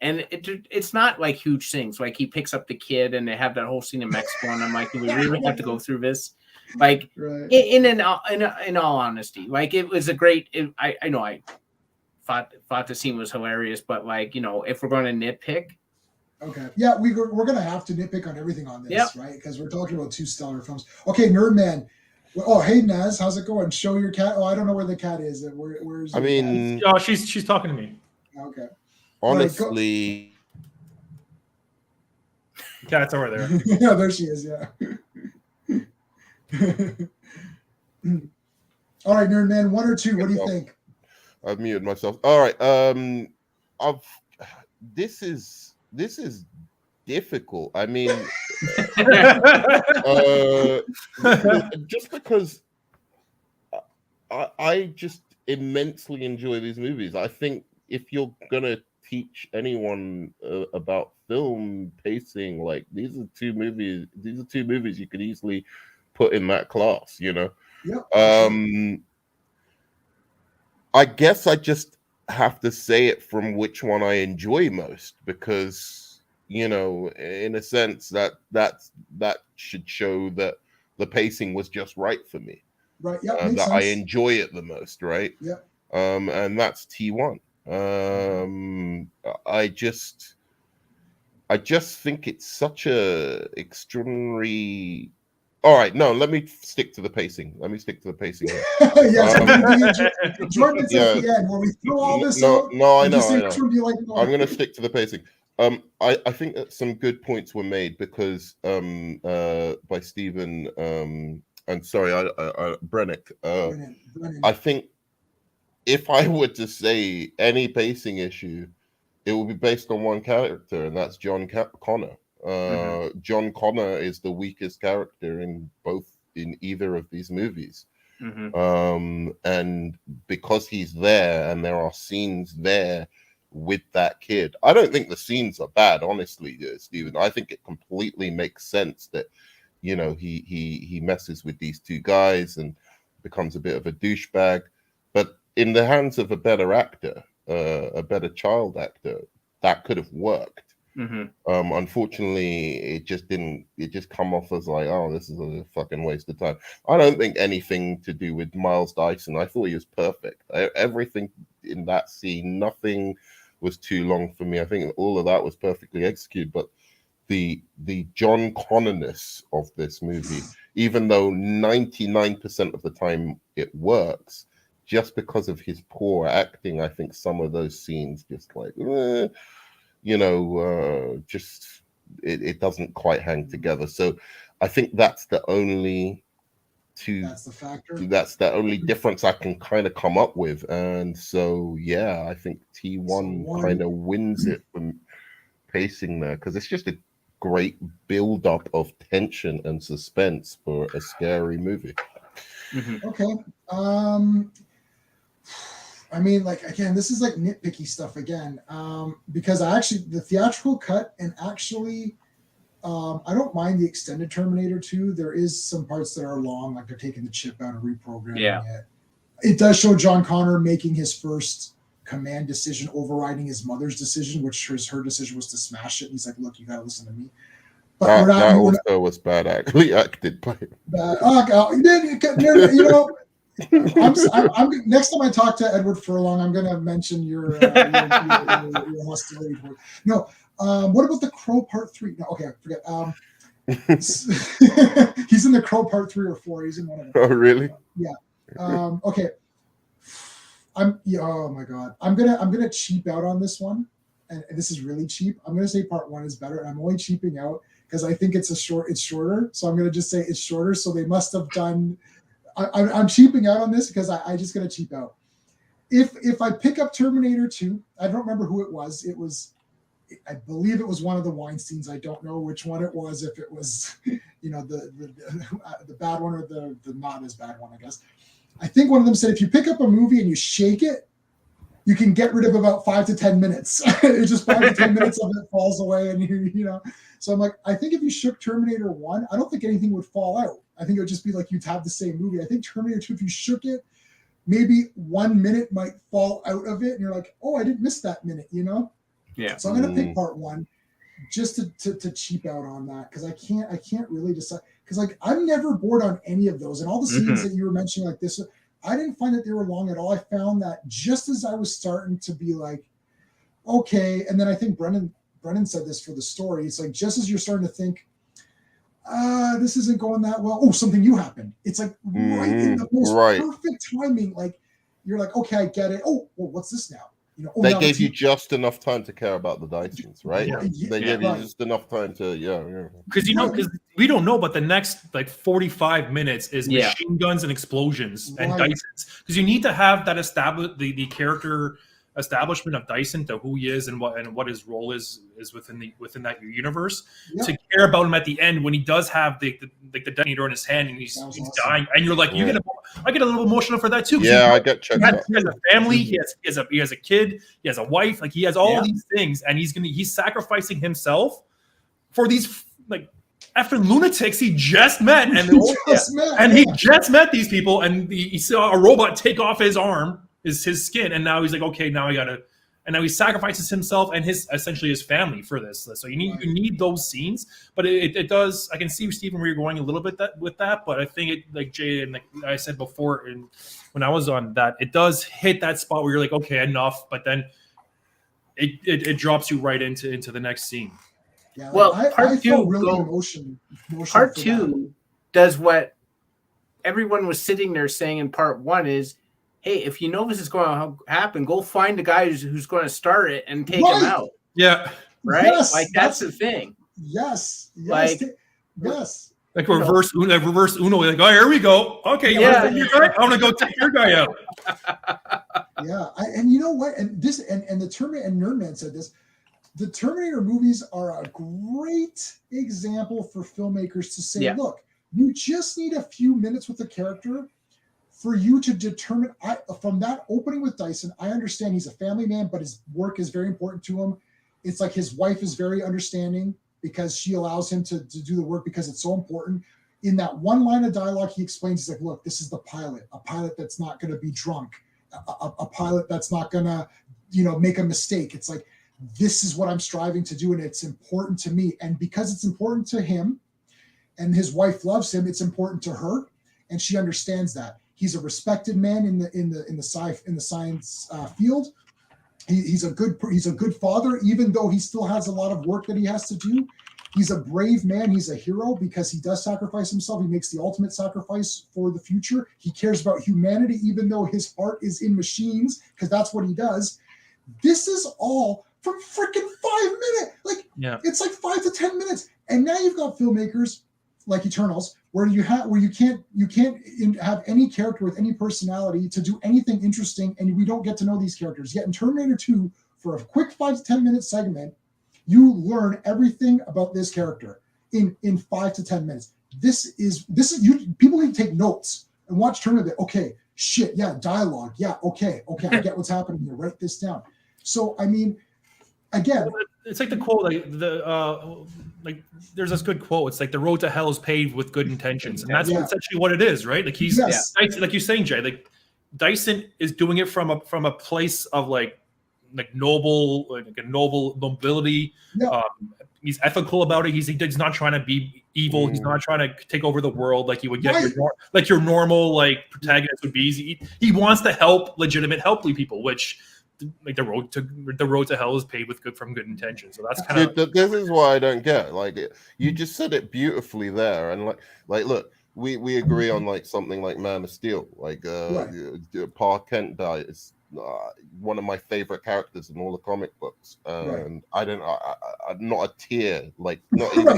and it's not huge things. He picks up the kid and they have that whole scene in Mexico, and I'm like, do we really have to go through this? Right. In all honesty, it was a great. I know I thought the scene was hilarious, but if we're going to nitpick. Okay. Yeah, we're going to have to nitpick on everything on this, right? Because we're talking about two stellar films. Okay, Nerdman. Oh, hey, Naz, how's it going? Show your cat. Oh, I don't know where the cat is. Where's cat? Oh, she's talking to me. Okay. Honestly. Cat's over there. Yeah, there she is, yeah. All right, Nerdman, 1 or 2, what do you think? I've muted myself. All right. This is difficult. I mean, just because I just immensely enjoy these movies. I think if you're gonna teach anyone about film pacing, like these are two movies you could easily put in that class, you know. Yep. I guess I just have to say it from which one I enjoy most, because, you know, in a sense that should show that the pacing was just right for me. Right. Yeah. That sense. I enjoy it the most. Right. Yeah. And that's T1. I just think it's such a extraordinary. All right, no, let me stick to the pacing. Here. Jordan's at the end where we throw all this out. No, I know. I'm going to stick to the pacing. I think that some good points were made because by Stephen and sorry, Brennick. Brennan. I think if I were to say any pacing issue, it would be based on one character, and that's John Connor. John Connor is the weakest character in either of these movies. And because he's there and there are scenes there with that kid, I don't think the scenes are bad, honestly, Stephen. I think it completely makes sense that, you know, he messes with these two guys and becomes a bit of a douchebag, but in the hands of a better actor, a better child actor, that could have worked. Unfortunately, it just didn't. It just come off as like, oh, this is a fucking waste of time. I don't think anything to do with Miles Dyson. I thought he was perfect. Everything in that scene, nothing was too long for me. I think all of that was perfectly executed. But the John Connor-ness of this movie, even though 99% of the time it works, just because of his poor acting, I think some of those scenes just like. You know, just it doesn't quite hang together. So I think that's the only that's the factor. That's the only difference I can kind of come up with. And so, yeah, I think T1 kind of wins it from pacing there, because it's just a great build-up of tension and suspense for a scary movie. Okay. I mean, like, again, this is like nitpicky stuff again, because the theatrical cut, and actually, I don't mind the extended Terminator 2. There is some parts that are long, like they're taking the chip out and reprogramming it. It does show John Connor making his first command decision, overriding his mother's decision, which her decision was to smash it. And he's like, look, you got to listen to me. But that also was bad actually acted by him. You know, I'm next time I talk to Edward Furlong, I'm going to mention your hostility toward. No, what about the Crow Part 3? No, okay, I forget. He's in the Crow Part 3 or 4. He's in one of them. Oh, really? Yeah. Okay. Oh my God. I'm gonna cheap out on this one, and this is really cheap. I'm gonna say Part 1 is better, and I'm only cheaping out because I think it's shorter. So I'm gonna just say it's shorter. So they must have done. I'm cheaping out on this because I just gonna cheap out. If I pick up Terminator 2, I don't remember who it was. I believe it was one of the Weinsteins. I don't know which one it was. If it was, you know, the bad one or the not as bad one, I guess. I think one of them said if you pick up a movie and you shake it, you can get rid of about 5 to 10 minutes. It's just 5 to 10 minutes of it falls away, and you know. So I'm like, I think if you shook Terminator 1, I don't think anything would fall out. I think it would just be like you'd have the same movie. I think Terminator 2, if you shook it, maybe 1 minute might fall out of it, and you're like, oh, I didn't miss that minute, you know? Yeah. So I'm gonna pick Part 1 just to cheap out on that, because I can't really decide, because like I'm never bored on any of those, and all the scenes that you were mentioning like this, I didn't find that they were long at all. I found that just as I was starting to be like, okay, and then I think Brennan said this for the story. It's like just as you're starting to think, this isn't going that well. Oh, something new happened. It's like right in the most perfect timing. Like you're like, okay, I get it. Oh, well, what's this now? You know, they gave you just enough time to care about the Dysons, right? Yeah. They gave you just enough time to, Because because we don't know, but the next like 45 minutes is machine guns and explosions and Dysons. Because you need to have that the character establishment of Dyson, to who he is and what his role is within that universe, to care about him at the end when he does have the detonator in his hand and he's dying, and you're like, I get a little emotional for that too. Yeah, I get checked out. He has a family. He has a kid. He has a wife. Like he has all these things, and he's sacrificing himself for these like effing lunatics he just met, and he just met these people, and he saw a robot take off his arm, his skin, and now he's like, okay, now I gotta. And now he sacrifices himself and essentially his family for this. So you need those scenes, but it does. I can see, Stephen, where you're going a little bit with that, but I think it, like Jay and like I said before, when I was on that, it does hit that spot where you're like, okay, enough, but then it drops you right into the next scene. Yeah, well, part two does what everyone was sitting there saying in part one is, hey, if you know this is going to happen, go find the guy who's going to start it and take him out. Yeah. Right? Yes, like, that's the thing. Yes. Like, yes. Like reverse Uno. Like, oh, here we go. Okay, you want to take your guy? I want to go take your guy out. Yeah. And you know what? And this, and the Terminator, and Nerdman said this, the Terminator movies are a great example for filmmakers to say, look, you just need a few minutes with the character for you to determine. From that opening with Dyson, I understand he's a family man, but his work is very important to him. It's like his wife is very understanding because she allows him to do the work because it's so important. In that one line of dialogue, he explains, he's like, look, this is the pilot, a pilot that's not going to be drunk, a pilot that's not going to, make a mistake. It's like, this is what I'm striving to do, and it's important to me. And because it's important to him and his wife loves him, it's important to her, and she understands that. He's a respected man in the science field. He's a good father, even though he still has a lot of work that he has to do. He's a brave man. He's a hero because he does sacrifice himself. He makes the ultimate sacrifice for the future. He cares about humanity, even though his heart is in machines, because that's what he does. This is all from freaking 5 minutes. It's like 5 to 10 minutes, and now you've got filmmakers like Eternals, where you can't have any character with any personality to do anything interesting, and we don't get to know these characters. Yet in Terminator 2, for a quick 5 to 10 minute segment, you learn everything about this character in 5 to 10 minutes. This is people need to take notes and watch Terminator. Okay, shit, yeah, dialogue, yeah, okay, I get what's happening here. Write this down. So I mean, again, it's like the quote, like there's this good quote. It's like the road to hell is paved with good intentions, and that's essentially what it is, right? Like he's like you're saying, Jay. Like Dyson is doing it from a place of like nobility. Yeah. He's ethical about it. He's not trying to be evil. He's not trying to take over the world like you would get your normal like protagonist would be. He wants to help legitimate people, which. Like the road to hell is paved with good intentions. So that's kind of this is why I don't get you just said it beautifully there, and like look, we agree on like something like Man of Steel, like Pa Kent dies. One of my favorite characters in all the comic books, and I'm not a tear, like not even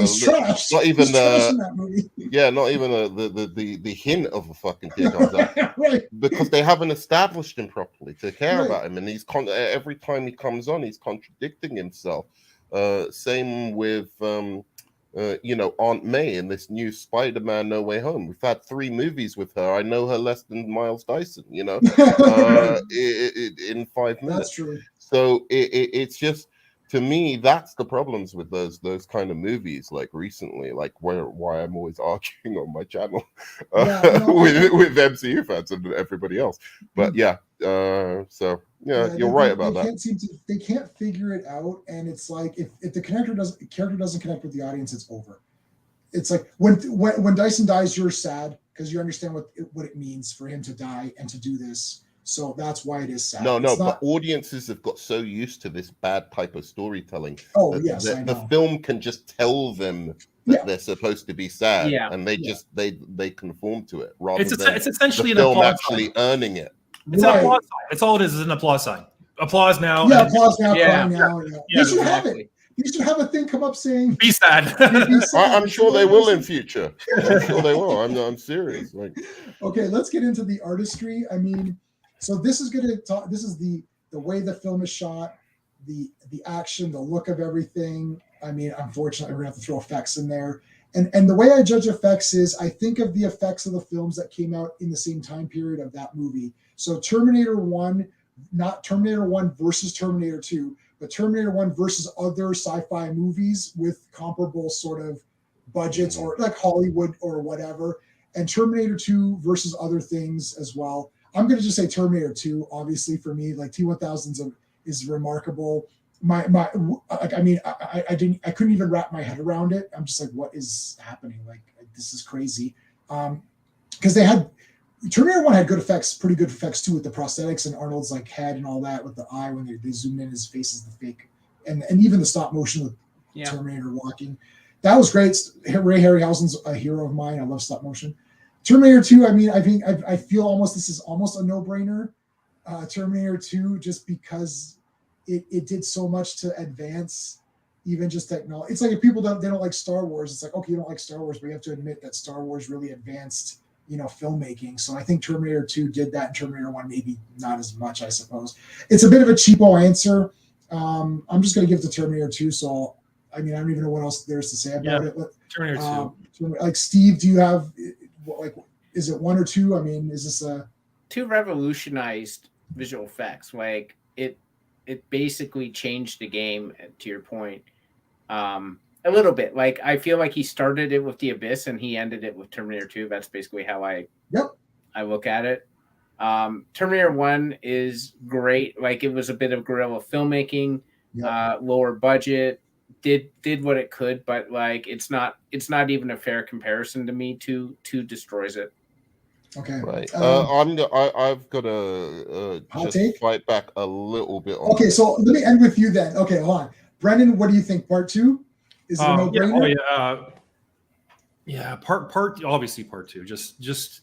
not even the hint of a fucking tear comes out, because they haven't established him properly to care about him, and he's every time he comes on, he's contradicting himself. Same with Aunt May in this new Spider-Man No Way Home. We've had 3 movies with her. I know her less than Miles Dyson, in 5 minutes. That's true. So it's just, to me, that's the problems with those kind of movies, like recently, like why I'm always arguing on my channel with MCU fans and everybody else. But you're right about that. They can't figure it out, and it's like if the character doesn't connect with the audience, it's over. It's like when Dyson dies, you're sad because you understand what it means for him to die and to do this. So that's why it is sad. But audiences have got so used to this bad type of storytelling. The film can just tell them that they're supposed to be sad, and they conform to it rather than it's essentially the film actually earning it. It's an applause sign. That's all it is an applause sign. Applause now. Yeah, applause now. Cry now. You should have it. You should have a thing come up saying be sad. I'm sure they will in future. I'm sure they will. I'm serious. Okay, let's get into the artistry. I mean, so this is the way the film is shot, the action, the look of everything. I mean, unfortunately, we're gonna have to throw effects in there. And the way I judge effects is I think of the effects of the films that came out in the same time period of that movie. So Terminator 1, not Terminator 1 versus Terminator 2, but Terminator 1 versus other sci-fi movies with comparable sort of budgets, or like Hollywood or whatever, and Terminator 2 versus other things as well. I'm going to just say Terminator 2, obviously, for me. Like T-1000 is remarkable. I couldn't even wrap my head around it. I'm just like, what is happening? Like, this is crazy. Because they had Terminator 1 had good effects, pretty good effects too, with the prosthetics and Arnold's like head and all that, with the eye when they zoomed in, his face is the fake, and even the stop motion with Terminator walking. That was great. Ray Harryhausen's a hero of mine. I love stop motion. Terminator 2, I mean, I feel almost this is almost a no-brainer. Terminator 2, just because it did so much to advance even just technology. It's like if people don't like Star Wars, it's like, okay, you don't like Star Wars, but you have to admit that Star Wars really advanced, filmmaking. So I think Terminator 2 did that, and Terminator 1 maybe not as much, I suppose. It's a bit of a cheapo answer. I'm just going to give it to Terminator 2. So, I mean, I don't even know what else there's to say about it. Terminator 2. Like, Steve, do you have, like, is it 1 or 2? I mean, is this a... 2 revolutionized visual effects. Like, it basically changed the game, to your point, a little bit. Like, I feel like he started it with The Abyss and he ended it with Terminator 2. That's basically how I look at it. Terminator 1 is great. Like, it was a bit of guerrilla filmmaking, lower budget, did what it could, but like it's not even a fair comparison to me. 2 destroys it. Okay. Right. I've got to just fight back a little bit on Okay, so let me end with you then. Okay, hold on. Brendan, what do you think? Part 2? Is it a no-brainer? Part obviously part 2. Just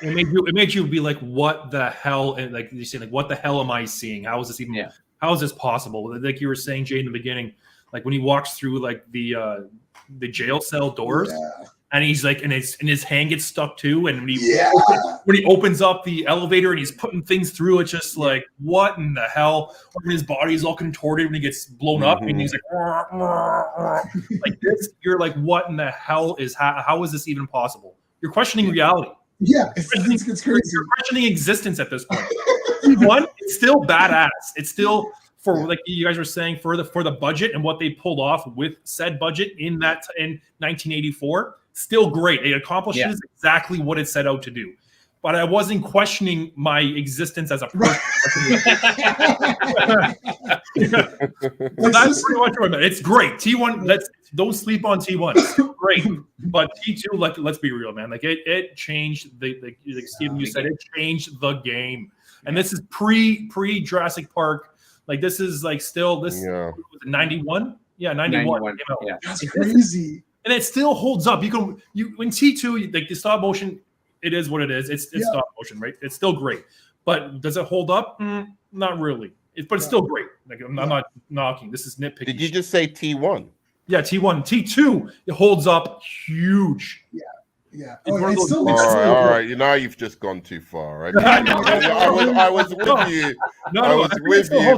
it made you be like, what the hell? And like you say, like, what the hell am I seeing? How is this even how is this possible? Like you were saying, Jay, in the beginning, like when he walks through like the jail cell doors. And he's like, and his hand gets stuck too. And when he opens up the elevator and he's putting things through, it's just like, what in the hell? Or when his body's all contorted when he gets blown up, and he's like, like this. You're like, what in the hell how is this even possible? You're questioning reality. Yeah, it's crazy. You're questioning existence at this point. T1, it's still badass. It's still like you guys were saying, for the budget and what they pulled off with said budget in 1984. Still great. It accomplishes exactly what it set out to do. But I wasn't questioning my existence as a person. That's pretty much what I meant. It's great. T1, don't sleep on T1. It's great. But T2, like, let's be real, man. Like it changed like Steven, you said, it changed the game. And this is pre Jurassic Park. Like this is like still this 91? Yeah, 91. Yeah. That's crazy. And it still holds up. You in T2, like the stop motion, it is what it is. It's stop motion, right? It's still great. But does it hold up? Not really. But it's still great. Like I'm not knocking. This is nitpicking. Did you just say T1? Yeah, T1. T2, it holds up huge. Yeah. All right. Now you've just gone too far. Okay? I was with you.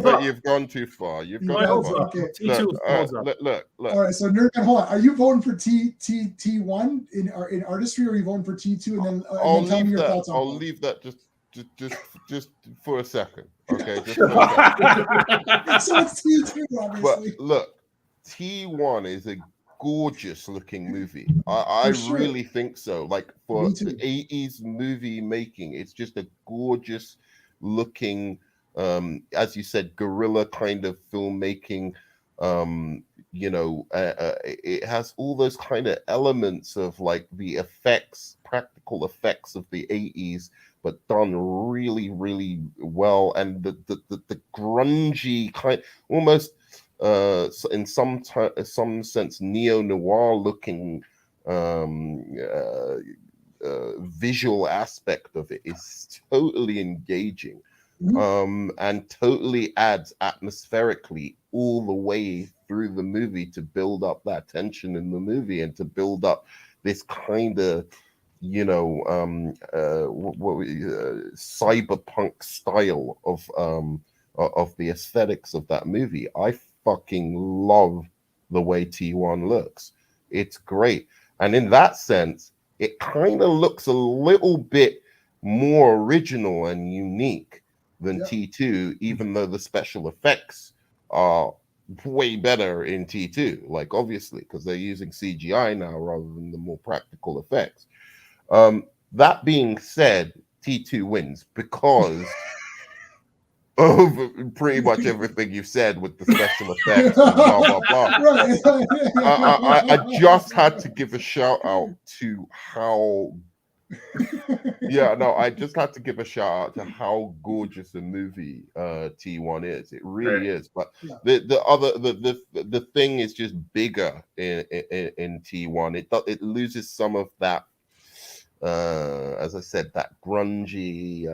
But you've gone too far. You've gone too far. Okay. Look. All right. So Nerdman, hold on. Are you voting for T1 in artistry, or are you voting for T2? And then tell me your thoughts on I'll leave that just for a second. Okay. Just for a second. So it's T2, obviously. But look, T1 is a gorgeous looking movie. I really think so. Like for the 80s movie making, it's just a gorgeous looking, as you said, guerrilla kind of filmmaking. It has all those kind of elements of like the practical effects of the 80s, but done really, really well. And the grungy kind, almost in some sense neo-noir looking visual aspect of it is totally engaging, and totally adds atmospherically all the way through the movie to build up that tension in the movie and to build up this kind of cyberpunk style of the aesthetics of that movie. I fucking love the way T1 looks. It's great. And in that sense, it kind of looks a little bit more original and unique than T2, even though the special effects are way better in T2, like obviously, because they're using CGI now rather than the more practical effects. That being said, T2 wins because of pretty much everything you said with the special effects and blah blah blah. I just had to give a shout out to how I just had to give a shout out to how gorgeous a movie T1 is. It really is. But the thing is just bigger in T1. It loses some of that, as I said, that grungy,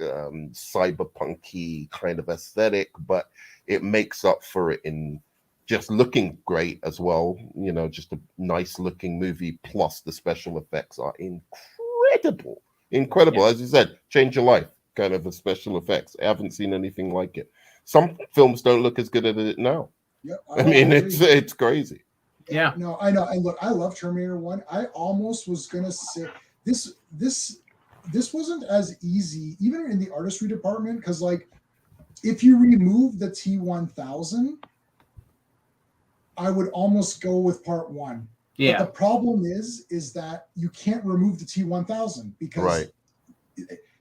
cyberpunky kind of aesthetic, but it makes up for it in just looking great as well. You know, just a nice looking movie, plus the special effects are incredible. As you said, change your life kind of the special effects. I haven't seen anything like it. Some films don't look as good at it now. I mean, it's crazy. Yeah. No, I know. And look, I love Terminator 1. I almost was gonna say this wasn't as easy, even in the artistry department, because like if you remove the T1000, I would almost go with part 1. Yeah. But the problem is that you can't remove the T1000 because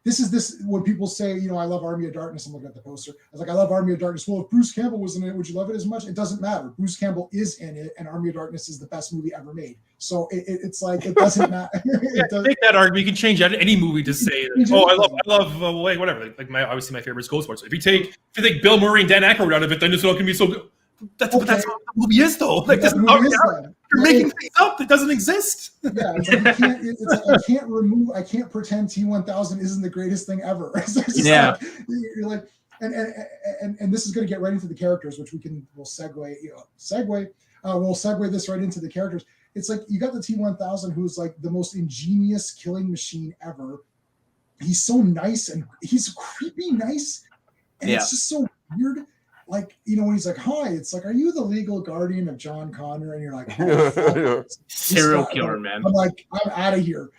this is when people say, you know, I love Army of Darkness. I'm looking at the poster. I was like, I love Army of Darkness. Well, if Bruce Campbell was in it, would you love it as much? It doesn't matter. Bruce Campbell is in it, and Army of Darkness is the best movie ever made. So it's like it doesn't matter. Take that argument. You can change any movie to say, I love whatever. Like obviously my favorite is Ghostbusters. If you take Bill Murray and Dan Aykroyd out of it, then it's not going to be so good. That's what the movie is, though. Like that's not you're making things up that doesn't exist. Yeah, it's like I can't pretend T1000 isn't the greatest thing ever. You're like, and this is going to get right into the characters, which we'll segue this right into the characters. It's like you got the T1000, who's like the most ingenious killing machine ever. He's so nice and he's creepy nice, and it's just so weird. Like, you know, when he's like, hi, it's like, are you the legal guardian of John Connor? And you're like, serial killer, man. I'm like, I'm out of here.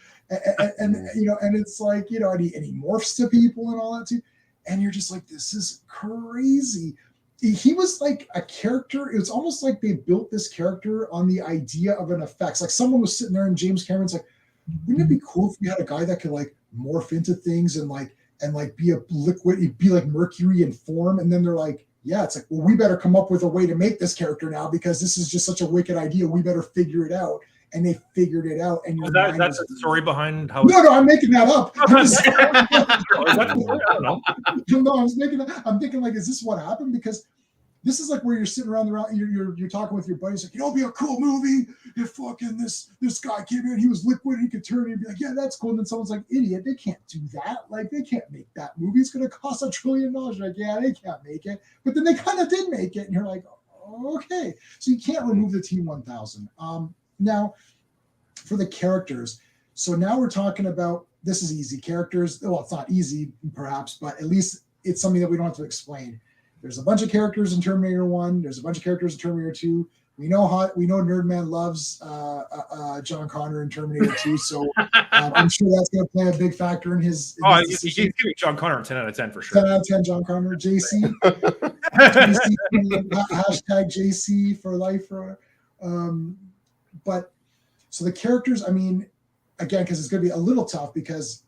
And you know, and it's like, you know, and he morphs to people and all that too. And you're just like, this is crazy. He was like a character. It was almost like they built this character on the idea of an effects. Like someone was sitting there and James Cameron's like, wouldn't it be cool if we had a guy that could like morph into things and be a liquid, he'd be like mercury in form. And then they're like, yeah, it's like, well, we better come up with a way to make this character now because this is just such a wicked idea. We better figure it out. And they figured it out. And that's the story behind how. No, I'm making that up. I don't know. No, I'm thinking like, is this what happened? Because this is like where you're sitting around you're talking with your buddies, like, you know, it'd be a cool movie if fucking this guy came in, he was liquid, he could turn, and be like, yeah, that's cool. And then someone's like, idiot, they can't do that. Like, they can't make that movie. It's gonna cost $1 trillion. You're like, yeah, they can't make it. But then they kind of did make it, and you're like, okay. So you can't remove the T1000. Now, for the characters, so now we're talking about, this is easy characters. Well, it's not easy, perhaps, but at least it's something that we don't have to explain. There's a bunch of characters in Terminator 1. There's a bunch of characters in Terminator 2. We know Nerdman loves John Connor in Terminator 2, so I'm sure that's going to play a big factor in his. He's giving John Connor a 10 out of 10 for sure. 10 out of 10, John Connor. JC, hashtag JC for life. But so the characters, I mean, again, because it's going to be a little tough because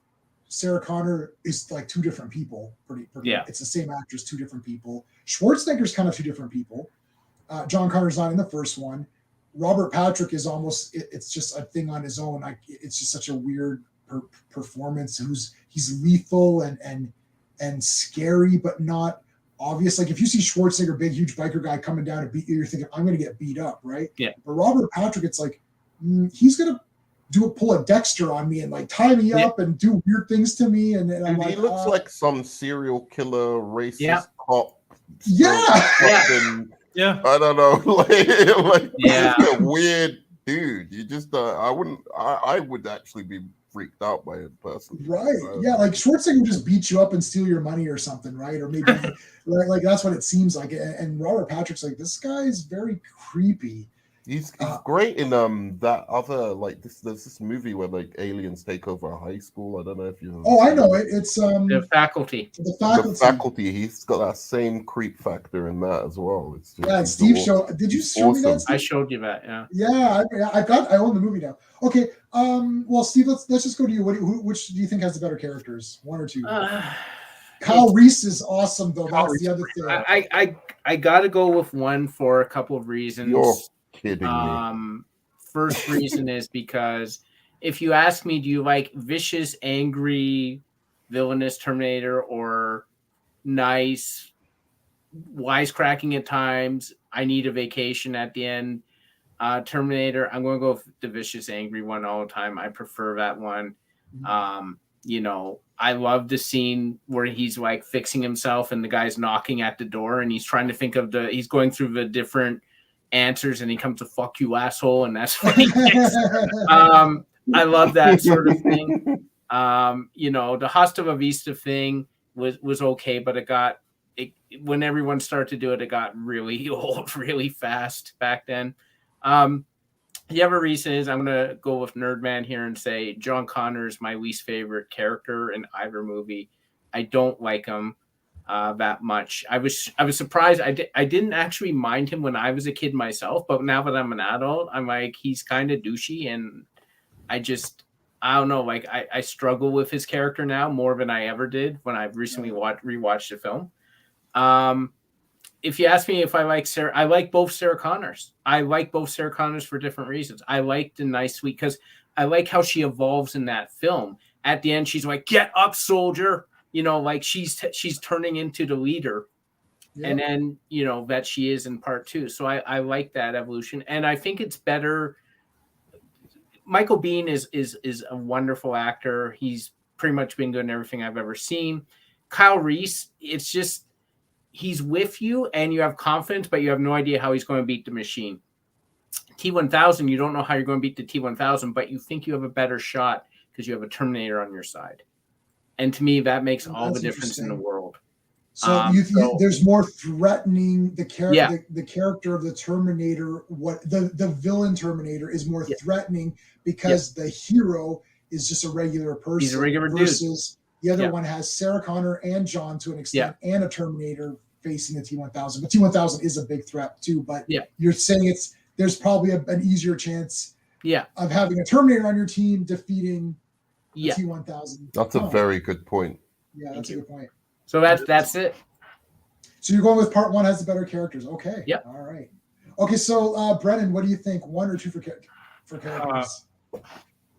Sarah Connor is like two different people. Pretty. Yeah. It's the same actress, two different people. Schwarzenegger's kind of two different people. John Connor's not in the first one. Robert Patrick is almost, it's just a thing on his own. It's just such a weird performance. He's lethal and scary, but not obvious. Like if you see Schwarzenegger, big, huge biker guy coming down to beat you, you're thinking, I'm going to get beat up, right? Yeah. But Robert Patrick, it's like, he's going to pull a Dexter on me and like tie me up and do weird things to me. And I'm like, he looks like some serial killer racist cop. Yeah. I don't know. like a weird dude. You just I would actually be freaked out by it personally. Right. Yeah, like Schwarzenegger would just beat you up and steal your money or something, right? Or maybe like that's what it seems like. And Robert Patrick's like, this guy is very creepy. He's great in that other there's this movie where like aliens take over a high school. I don't know if you. Oh, I know it. It's The Faculty. The Faculty. He's got that same creep factor in that as well. It's just, yeah. Steve showed. Did you show me that? I showed you that. Yeah. Yeah, I own the movie now. Okay. Well, Steve, let's just go to you. Which do you think has the better characters? One or two? Kyle Reese is awesome though. That's the other thing. I got to go with one for a couple of reasons. You're kidding me. First reason is because if you ask me, do you like vicious, angry, villainous Terminator or nice, wisecracking at times, I need a vacation at the end Terminator, I'm going to go with the vicious, angry one all the time. I prefer that one. I love the scene where he's like fixing himself and the guy's knocking at the door and he's trying to think of he's going through the different answers and he comes to fuck you asshole. And that's what he thinks. I love that sort of thing. The Hasta La Vista thing was okay, but when everyone started to do it, it got really old really fast back then. The other reason is I'm going to go with Nerdman here and say John Connor is my least favorite character in either movie. I don't like him that much. I was surprised. I didn't actually mind him when I was a kid myself, but now that I'm an adult, I'm like, he's kind of douchey, and I don't know. Like I struggle with his character now more than I ever did when I recently rewatched the film. If you ask me if I like Sarah, I like both Sarah Connors. I like both Sarah Connors for different reasons. I like the nice, sweet, because I like how she evolves in that film. At the end, she's like, "Get up, soldier!" Like she's turning into the leader, and then that she is in part 2. So I like that evolution, and I think it's better. Michael Biehn is a wonderful actor. He's pretty much been good in everything I've ever seen. Kyle Reese, it's just. He's with you and you have confidence, but you have no idea how he's going to beat the machine. T-1000, you don't know how you're going to beat the T-1000, but you think you have a better shot because you have a Terminator on your side. And to me, that makes all the difference in the world. So there's more threatening the character of the Terminator. What the villain Terminator is more threatening because the hero is just a regular person. He's a regular versus the other one has Sarah Connor and John to an extent, and a Terminator facing the T-1000. But T-1000 is a big threat too. But you're saying there's probably an easier chance of having a Terminator on your team defeating the T-1000. That's a very good point. Yeah, that's a good point. So that's it. So you're going with part 1 has the better characters. Okay. Yeah. All right. Okay, so Brennan, what do you think? 1 or 2 for characters?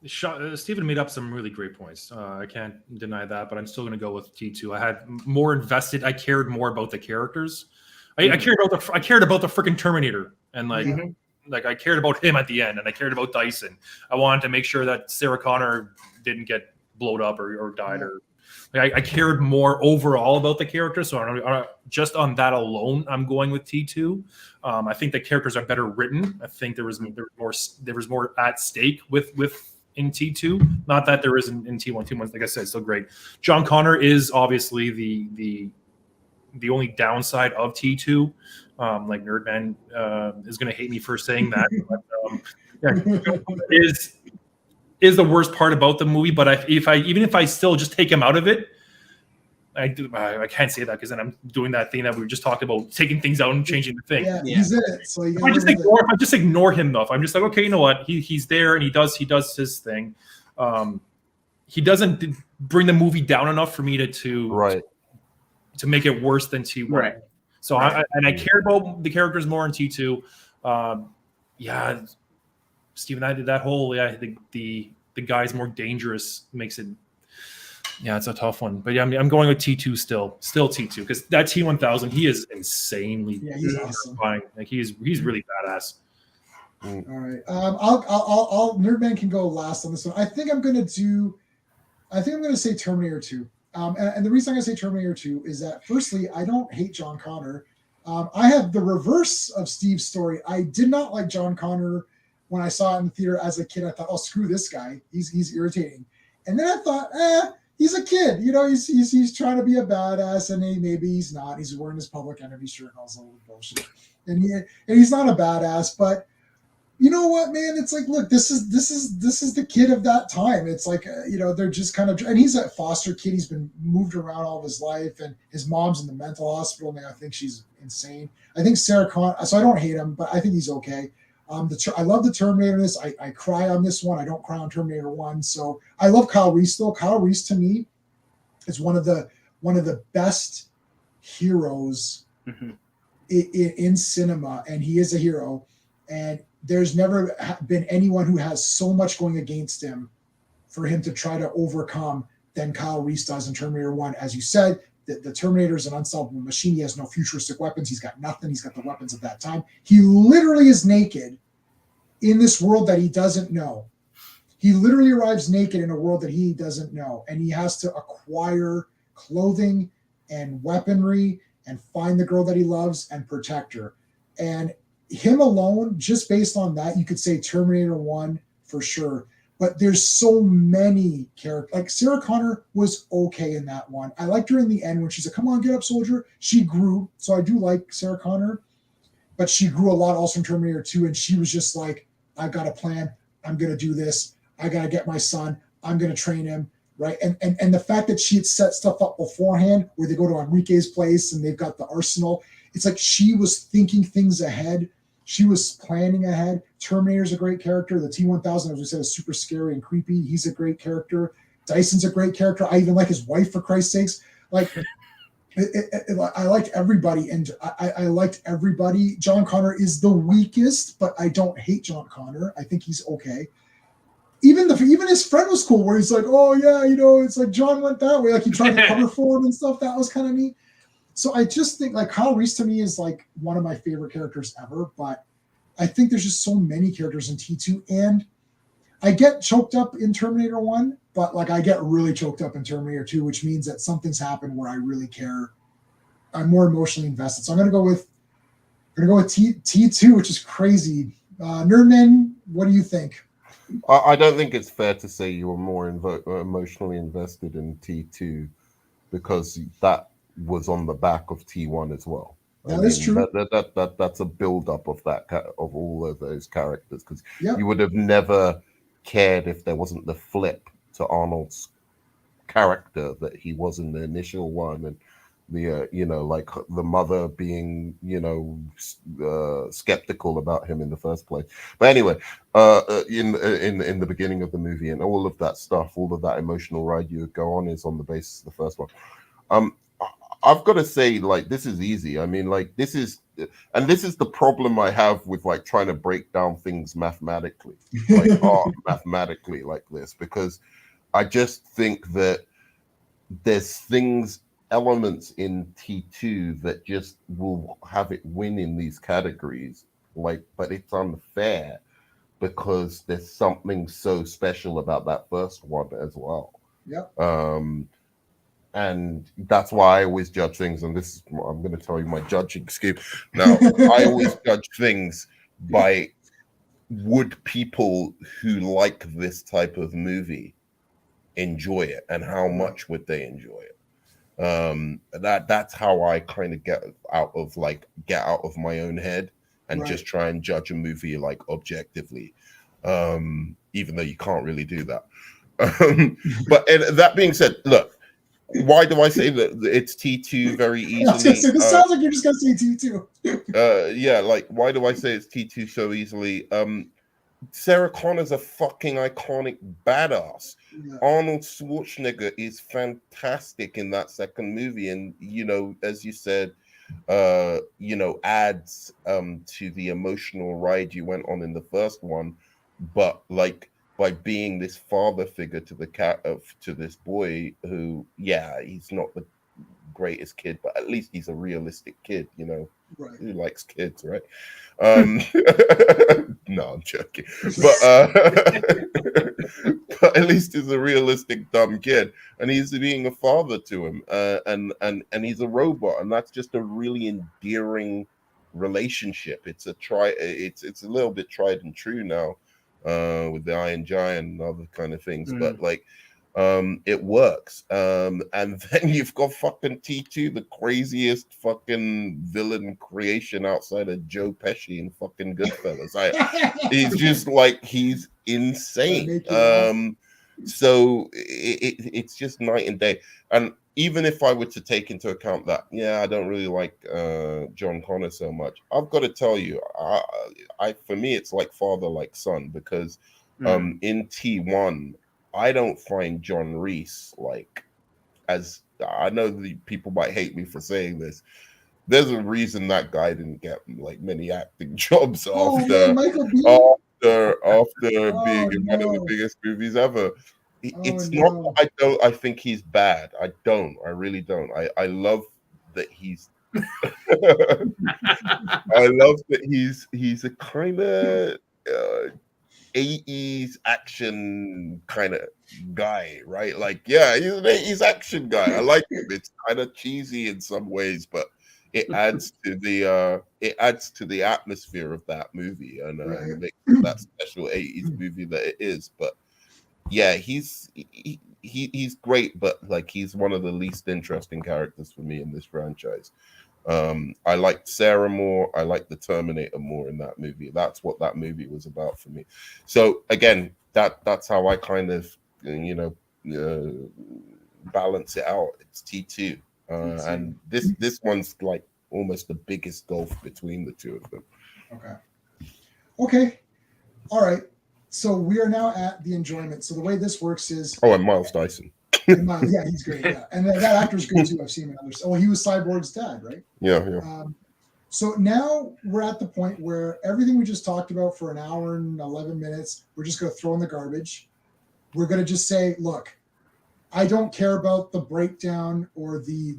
Stephen made up some really great points. I can't deny that, but I'm still going to go with T2. I had more invested. I cared more about the characters. I cared about the freaking Terminator, and like I cared about him at the end, and I cared about Dyson. I wanted to make sure that Sarah Connor didn't get blowed up or died, or I cared more overall about the characters. So just on that alone, I'm going with T2. I think the characters are better written. I think there was more at stake with in T2. Not that there isn't in T1. T1, like I said, still great. John Connor is obviously the only downside of T2. Like Nerdman is going to hate me for saying that. But, is the worst part about the movie. But even if I still just take him out of it, I can't say that because then I'm doing that thing that we were just talking about, taking things out and changing the thing. Yeah, he's in it. So if I just ignore him though, if I'm just like, okay, you know what, he's there and he does his thing. He doesn't bring the movie down enough for me to make it worse than T1. Right. So I care about the characters more in T2. Steven, I did that whole I think the guy's more dangerous makes it. Yeah, it's a tough one, but yeah, I'm going with T2 still T2 because that T-1000 he is insanely he's awesome. Like he's really badass. All right, I'll Nerdman can go last on this one. I think I'm going to say Terminator 2. And the reason I'm going to say Terminator 2 is that firstly, I don't hate John Connor. I have the reverse of Steve's story. I did not like John Connor when I saw it in the theater as a kid. I thought, oh, screw this guy. He's irritating. And then I thought, he's a kid, he's trying to be a badass, and maybe he's not. He's wearing his Public Enemy shirt and all this little bullshit, and he's not a badass. But you know what, man? It's like, look, this is the kid of that time. It's like, they're just kind of, and he's a foster kid. He's been moved around all of his life, and his mom's in the mental hospital, and I think she's insane. I think Sarah Connor, so I don't hate him, but I think he's okay. I love the Terminator in this. I cry on this one. I don't cry on Terminator 1. So I love Kyle Reese, though. Kyle Reese, to me, is one of the best heroes in cinema, and he is a hero. And there's never been anyone who has so much going against him for him to try to overcome than Kyle Reese does in Terminator 1. As you said, the Terminator is an unstoppable machine. He has no futuristic weapons. He's got nothing. He's got the weapons of that time. He literally is naked in this world that he doesn't know. He literally arrives naked in a world that he doesn't know. And he has to acquire clothing and weaponry and find the girl that he loves and protect her. And him alone, just based on that, you could say Terminator 1 for sure. But there's so many characters. Like Sarah Connor was okay in that one. I liked her in the end when she said, "Come on, get up, soldier." She grew. So I do like Sarah Connor. But she grew a lot also in Terminator 2. And she was just like, "I've got a plan. I'm going to do this. I got to get my son. I'm going to train him." Right. And the fact that she had set stuff up beforehand where they go to Enrique's place and they've got the arsenal. It's like she was thinking things ahead. She was planning ahead. Terminator's a great character. The T-1000, as we said, is super scary and creepy. He's a great character. Dyson's a great character. I even like his wife, for Christ's sakes. Like, I liked everybody, and I liked everybody. John Connor is the weakest, but I don't hate John Connor. I think he's okay. Even his friend was cool, where he's like, "Oh yeah, it's like John went that way." Like he tried to cover for him and stuff. That was kind of neat. So I just think like Kyle Reese to me is like one of my favorite characters ever, but I think there's just so many characters in T2, and I get choked up in Terminator 1, but like I get really choked up in Terminator 2, which means that something's happened where I really care. I'm more emotionally invested. So I'm gonna go with T2, which is crazy. Nerdman, what do you think? I don't think it's fair to say you were more emotionally invested in T2 because that was on the back of T1 as well. That is true. That's a build-up of of all of those characters, because you would have never cared if there wasn't the flip to Arnold's character that he was in the initial one, and the like the mother being skeptical about him in the first place. But anyway, in the beginning of the movie and all of that stuff, all of that emotional ride you would go on is on the basis of the first one. I've got to say, like, this is easy. I mean, like, this is the problem I have with like trying to break down things mathematically, like mathematically like this, because I just think that there's elements in T2 that just will have it win in these categories, like, but it's unfair because there's something so special about that first one as well. Yeah. And that's why I always judge things, and I'm going to tell you my judging scheme. Now, I always judge things by, would people who like this type of movie enjoy it, and how much would they enjoy it? That's how I kind of get out of my own head and just try and judge a movie like objectively, even though you can't really do that. But that being said, look, why do I say that it's T2 very easily? This sounds like you're just gonna say T2. Yeah, like, why do I say it's T2 so easily? Sarah Connor's a fucking iconic badass. Yeah. Arnold Schwarzenegger is fantastic in that second movie, and as you said, adds to the emotional ride you went on in the first one. But like, by being this father figure to to this boy who, he's not the greatest kid, but at least he's a realistic kid, right. Who likes kids, right? No, I'm joking. But at least he's a realistic dumb kid, and he's being a father to him, and he's a robot, and that's just a really endearing relationship. It's a little bit tried and true now, with the Iron Giant and other kind of things, but like, It works. And then you've got fucking T2, the craziest fucking villain creation outside of Joe Pesci and fucking Goodfellas. He's just like, he's insane. So it's just night and day. And even if I were to take into account that, I don't really like John Connor so much, I've got to tell you, I for me, it's like father, like son, because in T1, I don't find John Reese like, as I know the people might hate me for saying this. There's a reason that guy didn't get like many acting jobs after being in one of the biggest movies ever. It's not that I think he's bad. I really don't. I love that he's I love that he's a kind of 80s action kind of guy, right? Like, yeah, he's an 80s action guy. I like him. It's kind of cheesy in some ways, but it adds to the atmosphere of that movie and makes it that special 80s movie that it is. But yeah, he's great, but like he's one of the least interesting characters for me in this franchise. I liked Sarah more. I liked the Terminator more in that movie. That's what that movie was about for me. So again, that's how I kind of balance it out. It's T2, and this one's like almost the biggest gulf between the two of them. Okay, all right. So we are now at the enjoyment. So the way this works is and Miles Dyson. Yeah, he's great. Yeah. And that actor's good too. I've seen him in others. Oh, he was Cyborg's dad, right? Yeah. So now we're at the point where everything we just talked about for an hour and 11 minutes, we're just going to throw in the garbage. We're going to just say, look, I don't care about the breakdown or the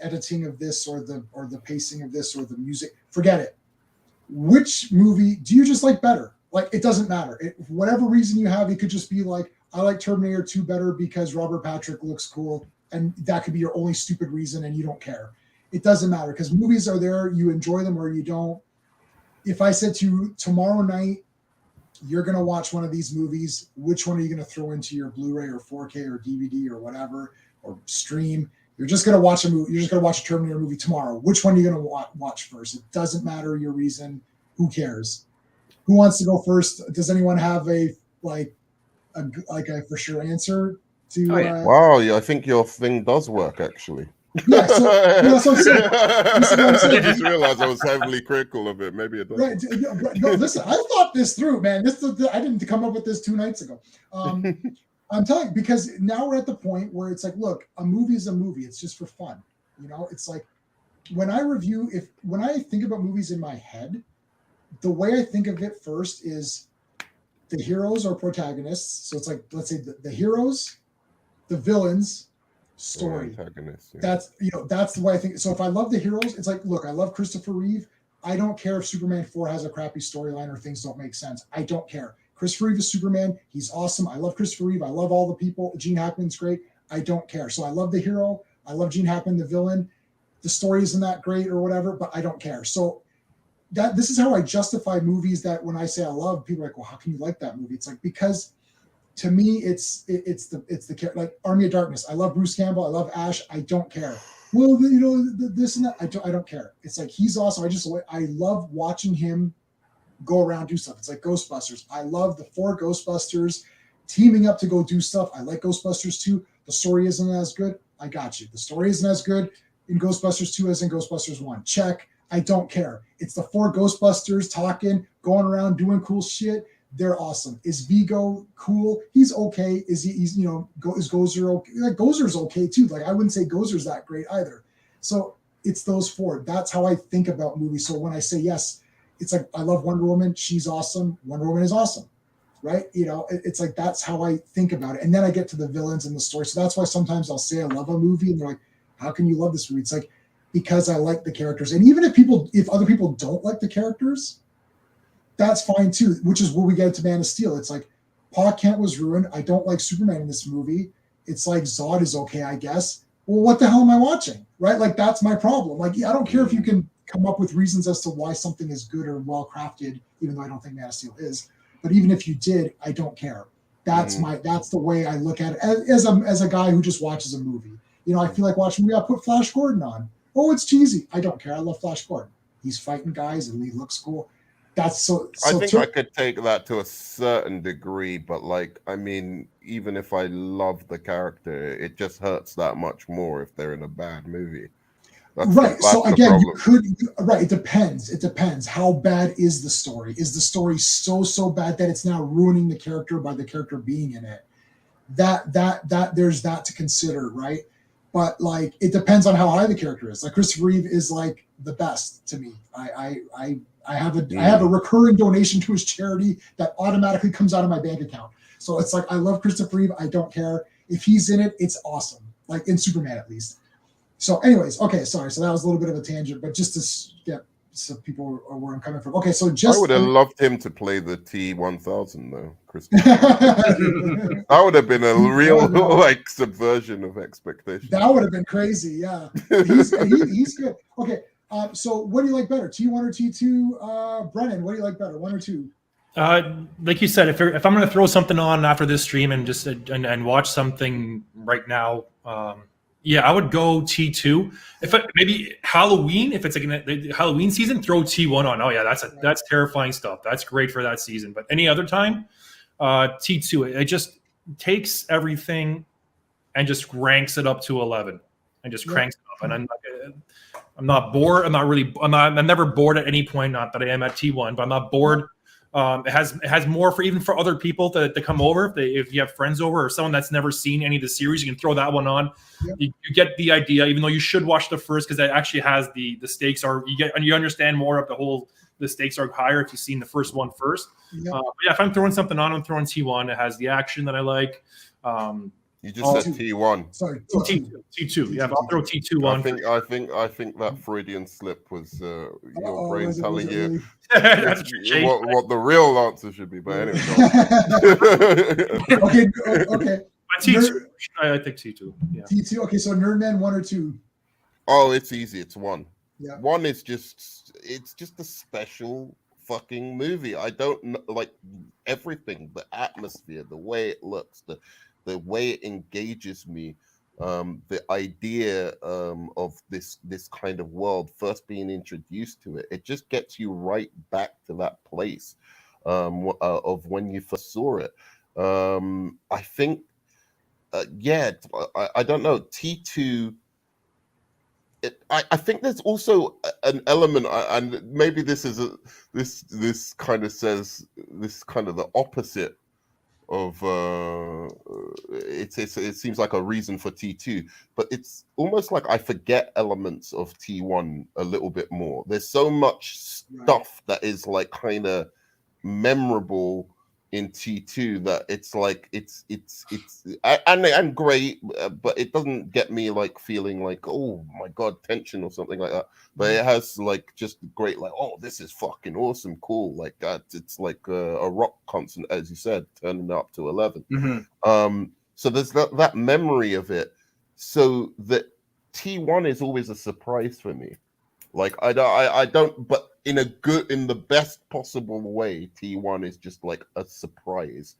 editing of this or the pacing of this or the music. Forget it. Which movie do you just like better? Like, it doesn't matter. Whatever reason you have, it could just be like, I like Terminator 2 better because Robert Patrick looks cool, and that could be your only stupid reason, and you don't care. It doesn't matter because movies are there. You enjoy them or you don't. If I said to you, tomorrow night, you're going to watch one of these movies, which one are you going to throw into your Blu-ray or 4K or DVD or whatever, or stream? You're just going to watch a movie. You're just going to watch a Terminator movie tomorrow. Which one are you going to watch first? It doesn't matter your reason. Who cares? Who wants to go first? Does anyone have a for sure answer to? Wow, yeah, I think your thing does work actually. Yeah, so that's what I'm saying. This is what I'm saying. I just realized I was heavily critical of it. Maybe it does. Right. No, listen, I thought this through, man. I didn't come up with this 2 nights ago. I'm telling you, because now we're at the point where it's like, look, a movie is a movie. It's just for fun. It's like when I think about movies in my head, the way I think of it first is the heroes are protagonists. So it's like, let's say the heroes, the villains, story. Yeah. That's the way I think. So if I love the heroes, it's like, look, I love Christopher Reeve. I don't care if Superman 4 has a crappy storyline or things don't make sense. I don't care. Christopher Reeve is Superman. He's awesome. I love Christopher Reeve. I love all the people. Gene Hackman's great. I don't care. So I love the hero. I love Gene Hackman, the villain. The story isn't that great or whatever, but I don't care. So this is how I justify movies that when I say I love, people are like, well, how can you like that movie? It's like, because to me, it's the like Army of Darkness. I love Bruce Campbell. I love Ash. I don't care. Well, this and that. I don't care. It's like, he's awesome. I love watching him go around, do stuff. It's like Ghostbusters. I love the 4 Ghostbusters teaming up to go do stuff. I like Ghostbusters 2. The story isn't as good. I got you. The story isn't as good in Ghostbusters 2 as in Ghostbusters 1. Check. I don't care. It's the 4 Ghostbusters talking, going around, doing cool shit. They're awesome. Is Vigo cool? He's okay. Is is Gozer okay? Like, Gozer's okay too. Like, I wouldn't say Gozer's that great either. So it's those 4. That's how I think about movies. So when I say yes, it's like, I love Wonder Woman. She's awesome. Wonder Woman is awesome. Right? It's like, that's how I think about it. And then I get to the villains and the story. So that's why sometimes I'll say I love a movie and they're like, how can you love this movie? It's like, because I like the characters. And even if other people don't like the characters, that's fine too, which is where we get to Man of Steel. It's like, Pa Kent was ruined. I don't like Superman in this movie. It's like, Zod is okay, I guess. Well, what the hell am I watching? Right? Like, that's my problem. Like, I don't care if you can come up with reasons as to why something is good or well crafted, even though I don't think Man of Steel is. But even if you did, I don't care. That's the way I look at it as a guy who just watches a movie. You know, I feel like watching a movie, I put Flash Gordon on. Oh, it's cheesy. I don't care. I love Flash Gordon. He's fighting guys and he looks cool. That's so I think I could take that to a certain degree, but like, I mean, even if I love the character, it just hurts that much more if they're in a bad movie. Right. So again, it depends. It depends. How bad is the story? Is the story so bad that it's now ruining the character by the character being in it? That there's that to consider, right? But like, it depends on how high the character is. Like Christopher Reeve is like the best to me. I have a recurring donation to his charity that automatically comes out of my bank account. So it's like, I love Christopher Reeve. I don't care if he's in it. It's awesome. Like in Superman, at least. So anyways, okay, sorry. So that was a little bit of a tangent, but just to get so people are where I'm coming from. Okay, so just I would have loved him to play the T-1000 though, Christopher. That would have been a real like subversion of expectations. That would have been crazy. Yeah, he's good. Okay, so what do you like better, T1 or T2? Brennan, what do you like better, 1 or 2? Like you said, if I'm going to throw something on after this stream and just and watch something right now. Yeah, I would go T2. Maybe Halloween, if it's like the Halloween season, throw T1 on. Oh yeah, that's terrifying stuff. That's great for that season. But any other time, T2. It just takes everything and just ranks it up to 11 and just cranks it up. And I'm not bored. I'm never bored at any point. Not that I am at T1, but I'm not bored. It has more for other people to come over. If you have friends over or someone that's never seen any of the series, you can throw that one on. Yep. You get the idea, even though you should watch the first because that actually has the stakes are you understand more of the stakes are higher if you've seen the first one first. Yep. But yeah, if I'm throwing something on, I'm throwing T1. It has the action that I like. You just said T1. Sorry, T2. Yeah, I'll throw T2 on. I think that Freudian slip was your brain telling you what the real answer should be. But anyway, okay. T2. I think T2. Yeah. T2. Okay, so Nerdman 1 or 2? Oh, it's easy. It's 1. Yeah. 1 is just a special fucking movie. I don't like everything, the atmosphere, the way it looks, the way it engages me, the idea of this kind of world, first being introduced to it, it just gets you right back to that place of when you first saw it. I think, I don't know, T2. I think there's also an element, and maybe this is this kind of says this kind of the opposite of it seems like a reason for T2, but it's almost like I forget elements of T1 a little bit more. There's so much stuff that is like kind of memorable in T2 that it's like it's and great, but it doesn't get me like feeling like, oh my god, tension or something like that. But it has like just great, like, oh, this is fucking awesome, cool, like that. It's like a rock concert, as you said, turning up to 11. Mm-hmm. So there's that memory of it. So that T1 is always a surprise for me. Like I don't, but in the best possible way, T1 is just like a surprise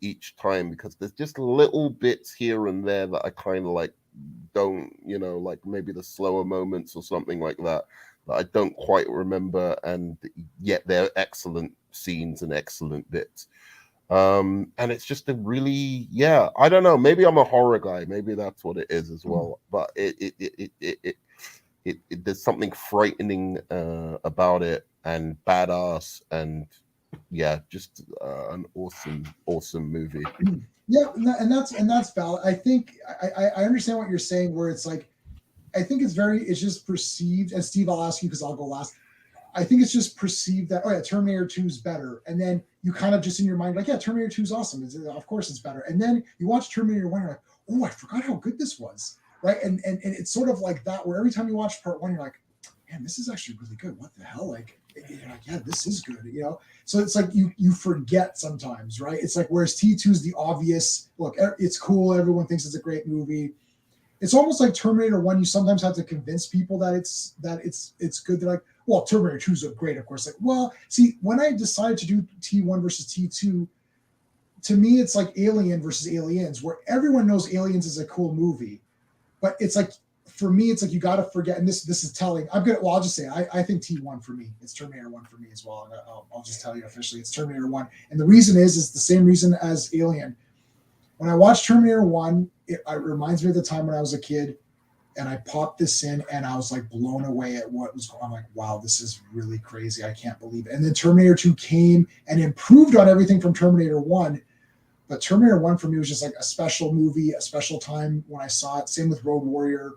each time, because there's just little bits here and there that I kind of like don't, like maybe the slower moments or something like that I don't quite remember, and yet they're excellent scenes and excellent bits. And it's just a really, I don't know, maybe I'm a horror guy, maybe that's what it is as well, but there's something frightening about it, and badass, and just an awesome movie. Yeah, and that's valid. I think I understand what you're saying, where it's like, I think it's just perceived, and Steve, I'll ask you because I'll go last. I think it's just perceived that, Terminator 2 is better, and then you kind of just in your mind like, Terminator 2 is awesome. Of course it's better, and then you watch Terminator 1, you're like, oh, I forgot how good this was. Right, and it's sort of like that, where every time you watch part 1, you're like, man, this is actually really good. What the hell? Like, you're like, this is good, So it's like you forget sometimes, right? It's like, whereas T2 is the obvious, look, it's cool, everyone thinks it's a great movie. It's almost like Terminator 1, you sometimes have to convince people that it's good. They're like, well, Terminator 2 is great, of course. Like, well, see, when I decided to do T1 versus T2, to me, it's like Alien versus Aliens, where everyone knows Aliens is a cool movie, but it's like, for me, it's like you got to forget, and this is telling. I'll just say, I think T1 for me. It's Terminator 1 for me as well. I'll just tell you officially, it's Terminator 1. And the reason is the same reason as Alien. When I watched Terminator 1, it reminds me of the time when I was a kid, and I popped this in, and I was like blown away at what was going on. I'm like, wow, this is really crazy. I can't believe it. And then Terminator 2 came and improved on everything from Terminator 1. But Terminator 1 for me was just like a special movie, a special time when I saw it. Same with Road Warrior.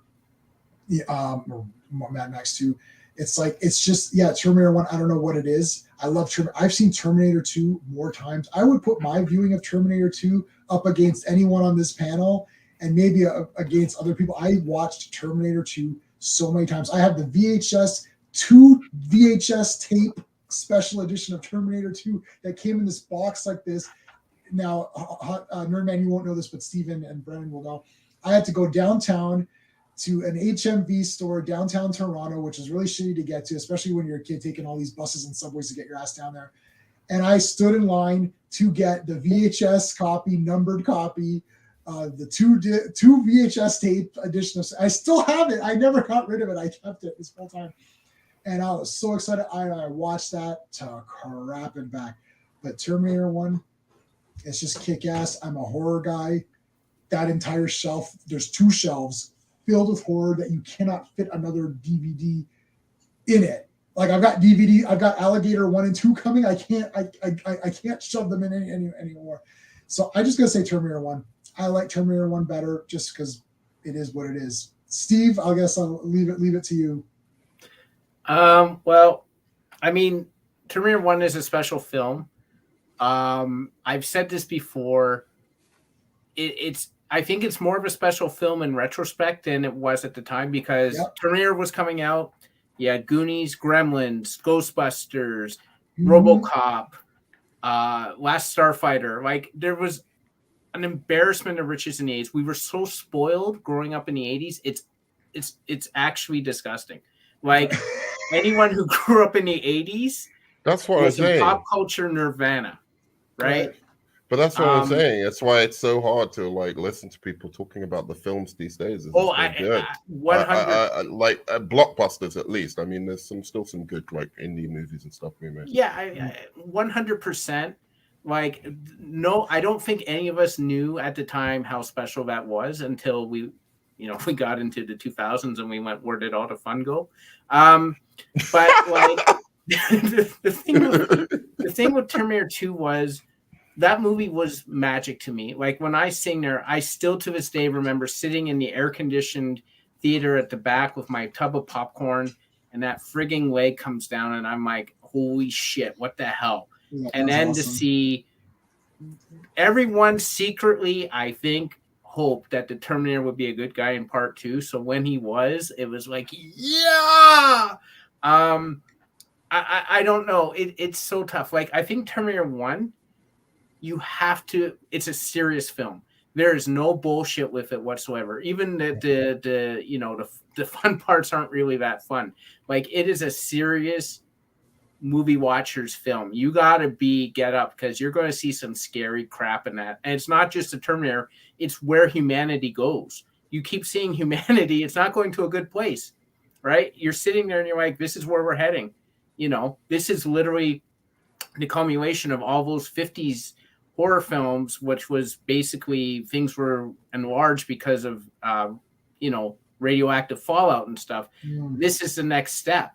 Or Mad Max 2. It's like, it's just, Terminator 1, I don't know what it is. I love Terminator. I've seen Terminator 2 more times. I would put my viewing of Terminator 2 up against anyone on this panel, and maybe against other people. I watched Terminator 2 so many times. I have the two VHS tape special edition of Terminator 2 that came in this box like this. Now, Nerdman, you won't know this, but Steven and Brennan will know. I had to go downtown to an HMV store downtown Toronto, which is really shitty to get to, especially when you're a kid taking all these buses and subways to get your ass down there. And I stood in line to get the VHS copy, numbered copy, the two VHS tape edition. I still have it. I never got rid of it. I kept it this whole time. And I was so excited. I watched that to crap and back. But Terminator 1, it's just kick-ass. I'm a horror guy. That entire shelf, there's 2 shelves filled with horror that you cannot fit another DVD in it. Like I've got Alligator 1 and 2 coming. I can't shove them in any anymore. So I just gotta say Terminator 1. I like Terminator 1 better just because it is what it is. Steve, I guess I'll leave it to you. Well, I mean, Terminator 1 is a special film. I've said this before. I think it's more of a special film in retrospect than it was at the time, because Terminator was coming out. Yeah, Goonies, Gremlins, Ghostbusters, RoboCop, Last Starfighter. Like, there was an embarrassment of riches in the 80s. We were so spoiled growing up in the 80s. It's actually disgusting. Like, anyone who grew up in the 80s, that's what I'm saying. Pop culture nirvana, right? But that's what I'm saying. That's why it's so hard to like listen to people talking about the films these days. It's 100 like blockbusters at least. I mean, there's still some good like indie movies and stuff we made. Yeah, 100%. Like, no, I don't think any of us knew at the time how special that was until we got into the 2000s and we went, where did all the fun go? But like the thing with Terminator 2 was, that movie was magic to me. Like, when I sing there, I still to this day remember sitting in the air-conditioned theater at the back with my tub of popcorn, and that frigging leg comes down, and I'm like, holy shit, what the hell? Yeah, and then awesome to see everyone secretly, I think, hoped that the Terminator would be a good guy in part 2. So when he was, it was like, yeah! I don't know. It's so tough. Like, I think Terminator 1, you have to, it's a serious film. There is no bullshit with it whatsoever. Even the fun parts aren't really that fun. Like, it is a serious movie watcher's film. You gotta get up, because you're going to see some scary crap in that. And it's not just the Terminator, it's where humanity goes. You keep seeing humanity, it's not going to a good place, right? You're sitting there and you're like, this is where we're heading. This is literally the culmination of all those 50s horror films, which was basically things were enlarged because of radioactive fallout and stuff. This is the next step.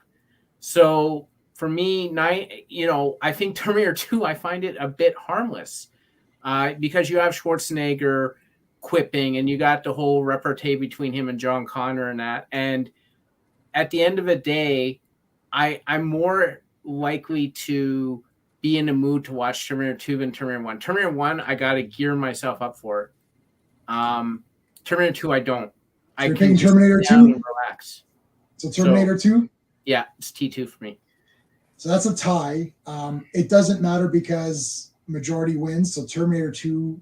So for me, I think Terminator 2, I find it a bit harmless, because you have Schwarzenegger quipping, and you got the whole repartee between him and John Connor and that. And at the end of the day, I'm more likely to be in the mood to watch Terminator 2 than Terminator 1. Terminator 1, I got to gear myself up for it. Terminator 2, I don't. So you're picking Terminator 2? Relax. So Terminator 2? Yeah, it's T2 for me. So that's a tie. It doesn't matter because majority wins. So Terminator 2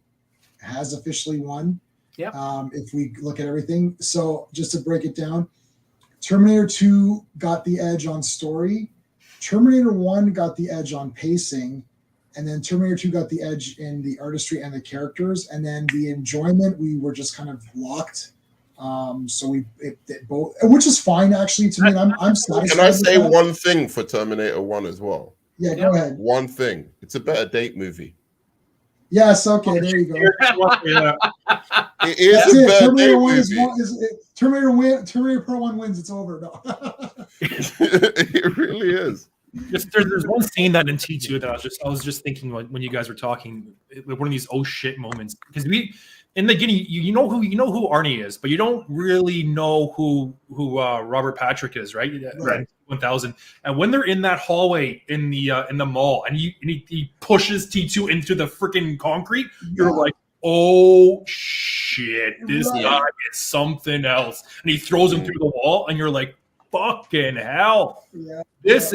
has officially won. Yeah. If we look at everything. So just to break it down, Terminator 2 got the edge on story. Terminator 1 got the edge on pacing, And then Terminator 2 got the edge in the artistry and the characters, and then the enjoyment, we were just kind of locked. So it both, which is fine actually to me. I'm satisfied. Can I say with that. one thing for Terminator 1 as well? Yeah, go ahead. One thing. It's a better date movie. Yes, okay, there you go. It is That's a it. better Terminator date 1 movie. Terminator Part 1 wins. It's over. No. It really is. There's one scene that in T2 that I was just thinking when you guys were talking, one of these oh shit moments, because we in the beginning you know who Arnie is, but you don't really know who Robert Patrick is, right? Right. 1000. And when they're in that hallway in the mall and he pushes T2 into the freaking concrete, you're like, oh shit, this guy is something else, and he throws him through the wall, and you're like, fucking hell. Yeah. This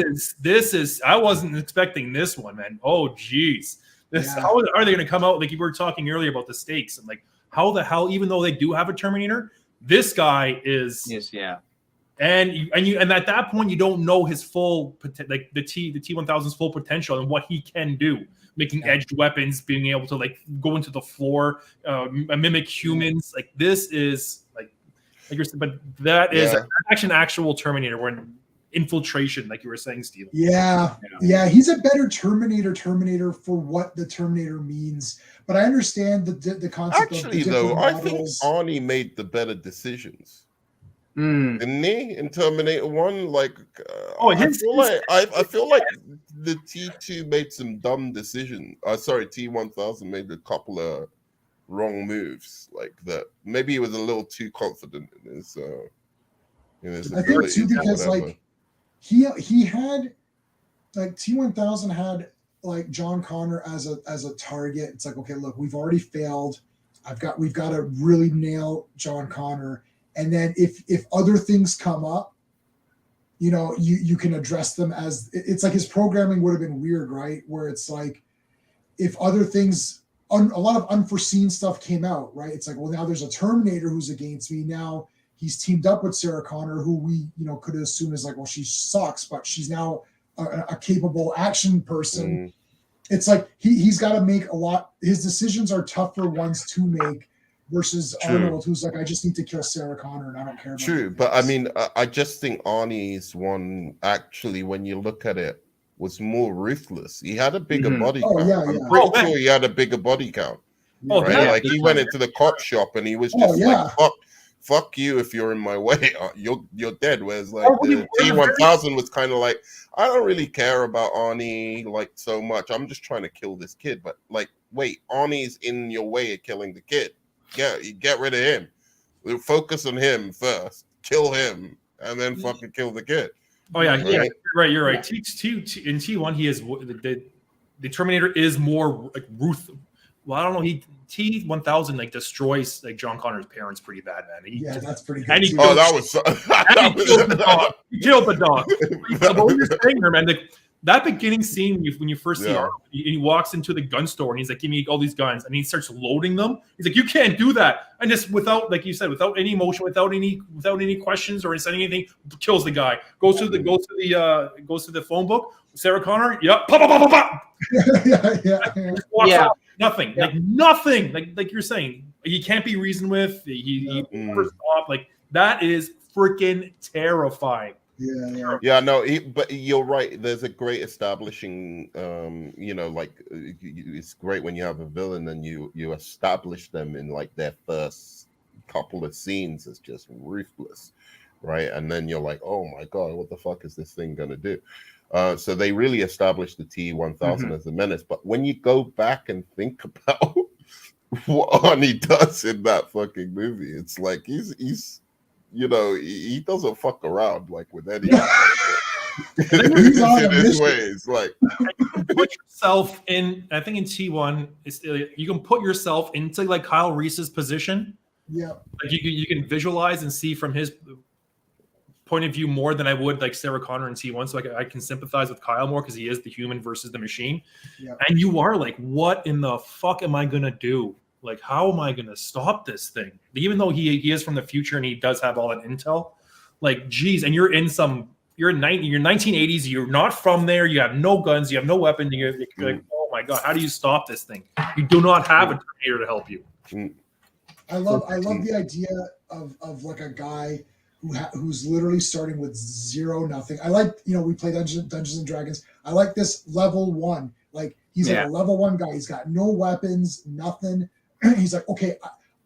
is I wasn't expecting this one, man. Oh geez. How are they going to come out, like you were talking earlier about the stakes, and like how the hell, even though they do have a Terminator, this guy is and at that point you don't know his full, like the T1000's full potential and what he can do, making edged weapons, being able to like go into the floor, mimic humans. Like this is like you're saying, but that is an actual Terminator. When infiltration, like you were saying, Steve. Yeah, he's a better Terminator for what the Terminator means. But I understand the concept. Actually, of the though, I models. think Arnie made the better decisions. Didn't he in Terminator 1? Like, I feel like the T2 made some dumb decisions. Sorry, T1000 made a couple of wrong moves, like that. Maybe he was a little too confident in his I think too, because like he had like T1000 had like John Connor as a target. It's like, okay, look, we've already failed. We've got to really nail John Connor. And then if other things come up, you know, you can address them as it's like his programming would have been weird, right? Where it's like if other things, a lot of unforeseen stuff came out, right? It's like, well, now there's a Terminator who's against me. Now he's teamed up with Sarah Connor, who we, you know, could assume is like, well, she sucks, but she's now a capable action person. It's like he's got to make his decisions are tougher ones to make versus Arnold, who's like, I just need to kill Sarah Connor and I don't care about it. But I mean, I just think Arnie's one, actually, when you look at it, was more ruthless. He had a bigger body count. I'm pretty sure he had a bigger body count. Right? Like he went into the cop shop and he was just like, fuck you if you're in my way. You're dead. Whereas like the T1000 was kind of like, I don't really care about Arnie like so much. I'm just trying to kill this kid. But like, wait, Arnie's in your way of killing the kid. Get rid of him. We'll focus on him first. Kill him, and then fucking kill the kid. Oh yeah, you're right. T2 in T1, he is the Terminator is more like Well, I don't know. T1000 like destroys like John Connor's parents pretty bad, man. That's pretty good. And he killed the dog. He killed the dog. But what you're saying there, man, like that beginning scene when you first see Arnold, he walks into the gun store and he's like, give me all these guns, and he starts loading them. He's like, you can't do that. And just without, like you said, without any emotion, without any questions or saying anything, kills the guy. Goes to the phone book. Sarah Connor, pop, pop, pop, pop. Walks off. Nothing. Like nothing. Like you're saying, he can't be reasoned with. He first off, like that is freaking terrifying. But you're right. There's a great establishing, like it's great when you have a villain and you establish them in like their first couple of scenes as just ruthless, right? And then you're like, oh my god, what the fuck is this thing gonna do? So they really established the T1000 as a menace. But when you go back and think about what Arnie does in that fucking movie, it's like he's he doesn't fuck around like with anything. He's in his ways. Like put yourself in. I think in T1, you can put yourself into like Kyle Reese's position. Yeah, like you can visualize and see from his point of view more than I would like Sarah Connor in T1. So I can sympathize with Kyle more because he is the human versus the machine. Yeah. And you are like, what in the fuck am I gonna do? Like, how am I going to stop this thing? Even though he is from the future and he does have all that intel, like, geez, and you're in 1980s. You're not from there. You have no guns. You have no weapon. You're like, oh my god, how do you stop this thing? You do not have a Terminator to help you. I love the idea of like a guy who's literally starting with zero, nothing. I like, we play Dungeons and Dragons. I like this level 1. Like he's like a level 1 guy. He's got no weapons, nothing. He's like, okay,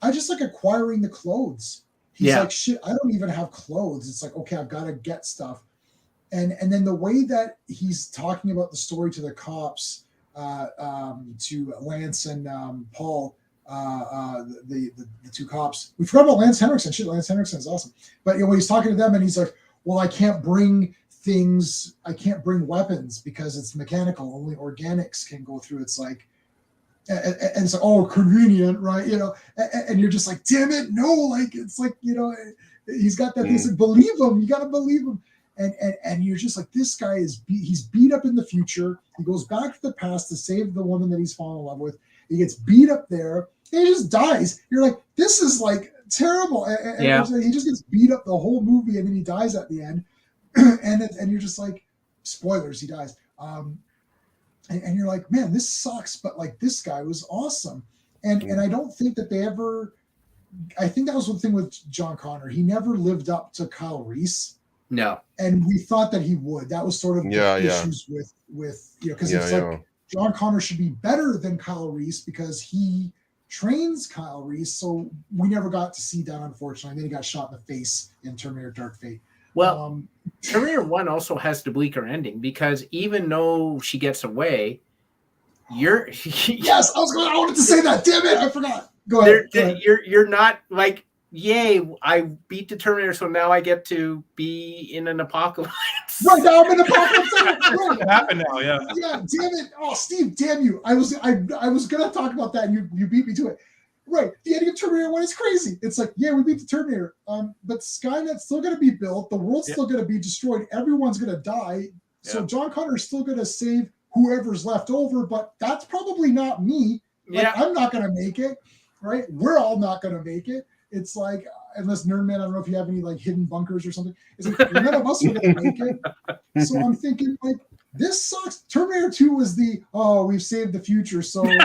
I just like acquiring the clothes. He's like, shit, I don't even have clothes. It's like, okay, I've got to get stuff. And then the way that he's talking about the story to the cops, to Lance and Paul, the two cops. We forgot about Lance Henriksen. Shit, Lance Henriksen is awesome. But when he's talking to them and he's like, well, I can't bring weapons because it's mechanical. Only organics can go through. It's like, and it's like, oh, convenient, right? And you're just like, damn it, no, like, it's like, he's got that thing. Like, believe him. You got to believe him. And you're just like, this guy he's beat up in the future. He goes back to the past to save the woman that he's fallen in love with. He gets beat up there. And he just dies. You're like, this is like terrible. And he just gets beat up the whole movie, and then he dies at the end. and you're just like, spoilers, he dies. And you're like, man, this sucks. But like, this guy was awesome. And I don't think that they ever. I think that was one thing with John Connor. He never lived up to Kyle Reese. No. And we thought that he would. That was sort of the issues with because it's like John Connor should be better than Kyle Reese because he trains Kyle Reese. So we never got to see that, unfortunately. And then he got shot in the face in Terminator Dark Fate. Well, Terminator 1 also has the bleaker ending because even though she gets away, yes, I wanted to say that. Damn it, I forgot. Go ahead. You're not like, yay, I beat the Terminator, so now I get to be in an apocalypse. Right, now I'm in an apocalypse. Right. It happened now, yeah. Yeah, damn it. Oh, Steve, damn you. I was gonna talk about that and you beat me to it. Right. The ending of Terminator 1 is crazy. It's like, yeah, we beat the Terminator. But Skynet's still gonna be built, the world's still gonna be destroyed, everyone's gonna die. So John Connor's still gonna save whoever's left over, but that's probably not me. Like, I'm not gonna make it. Right? We're all not gonna make it. It's like, unless Nerdman, I don't know if you have any like hidden bunkers or something. It's like, none of us are going to make it. So I'm thinking, like, this sucks. Terminator 2 was we've saved the future. So, you're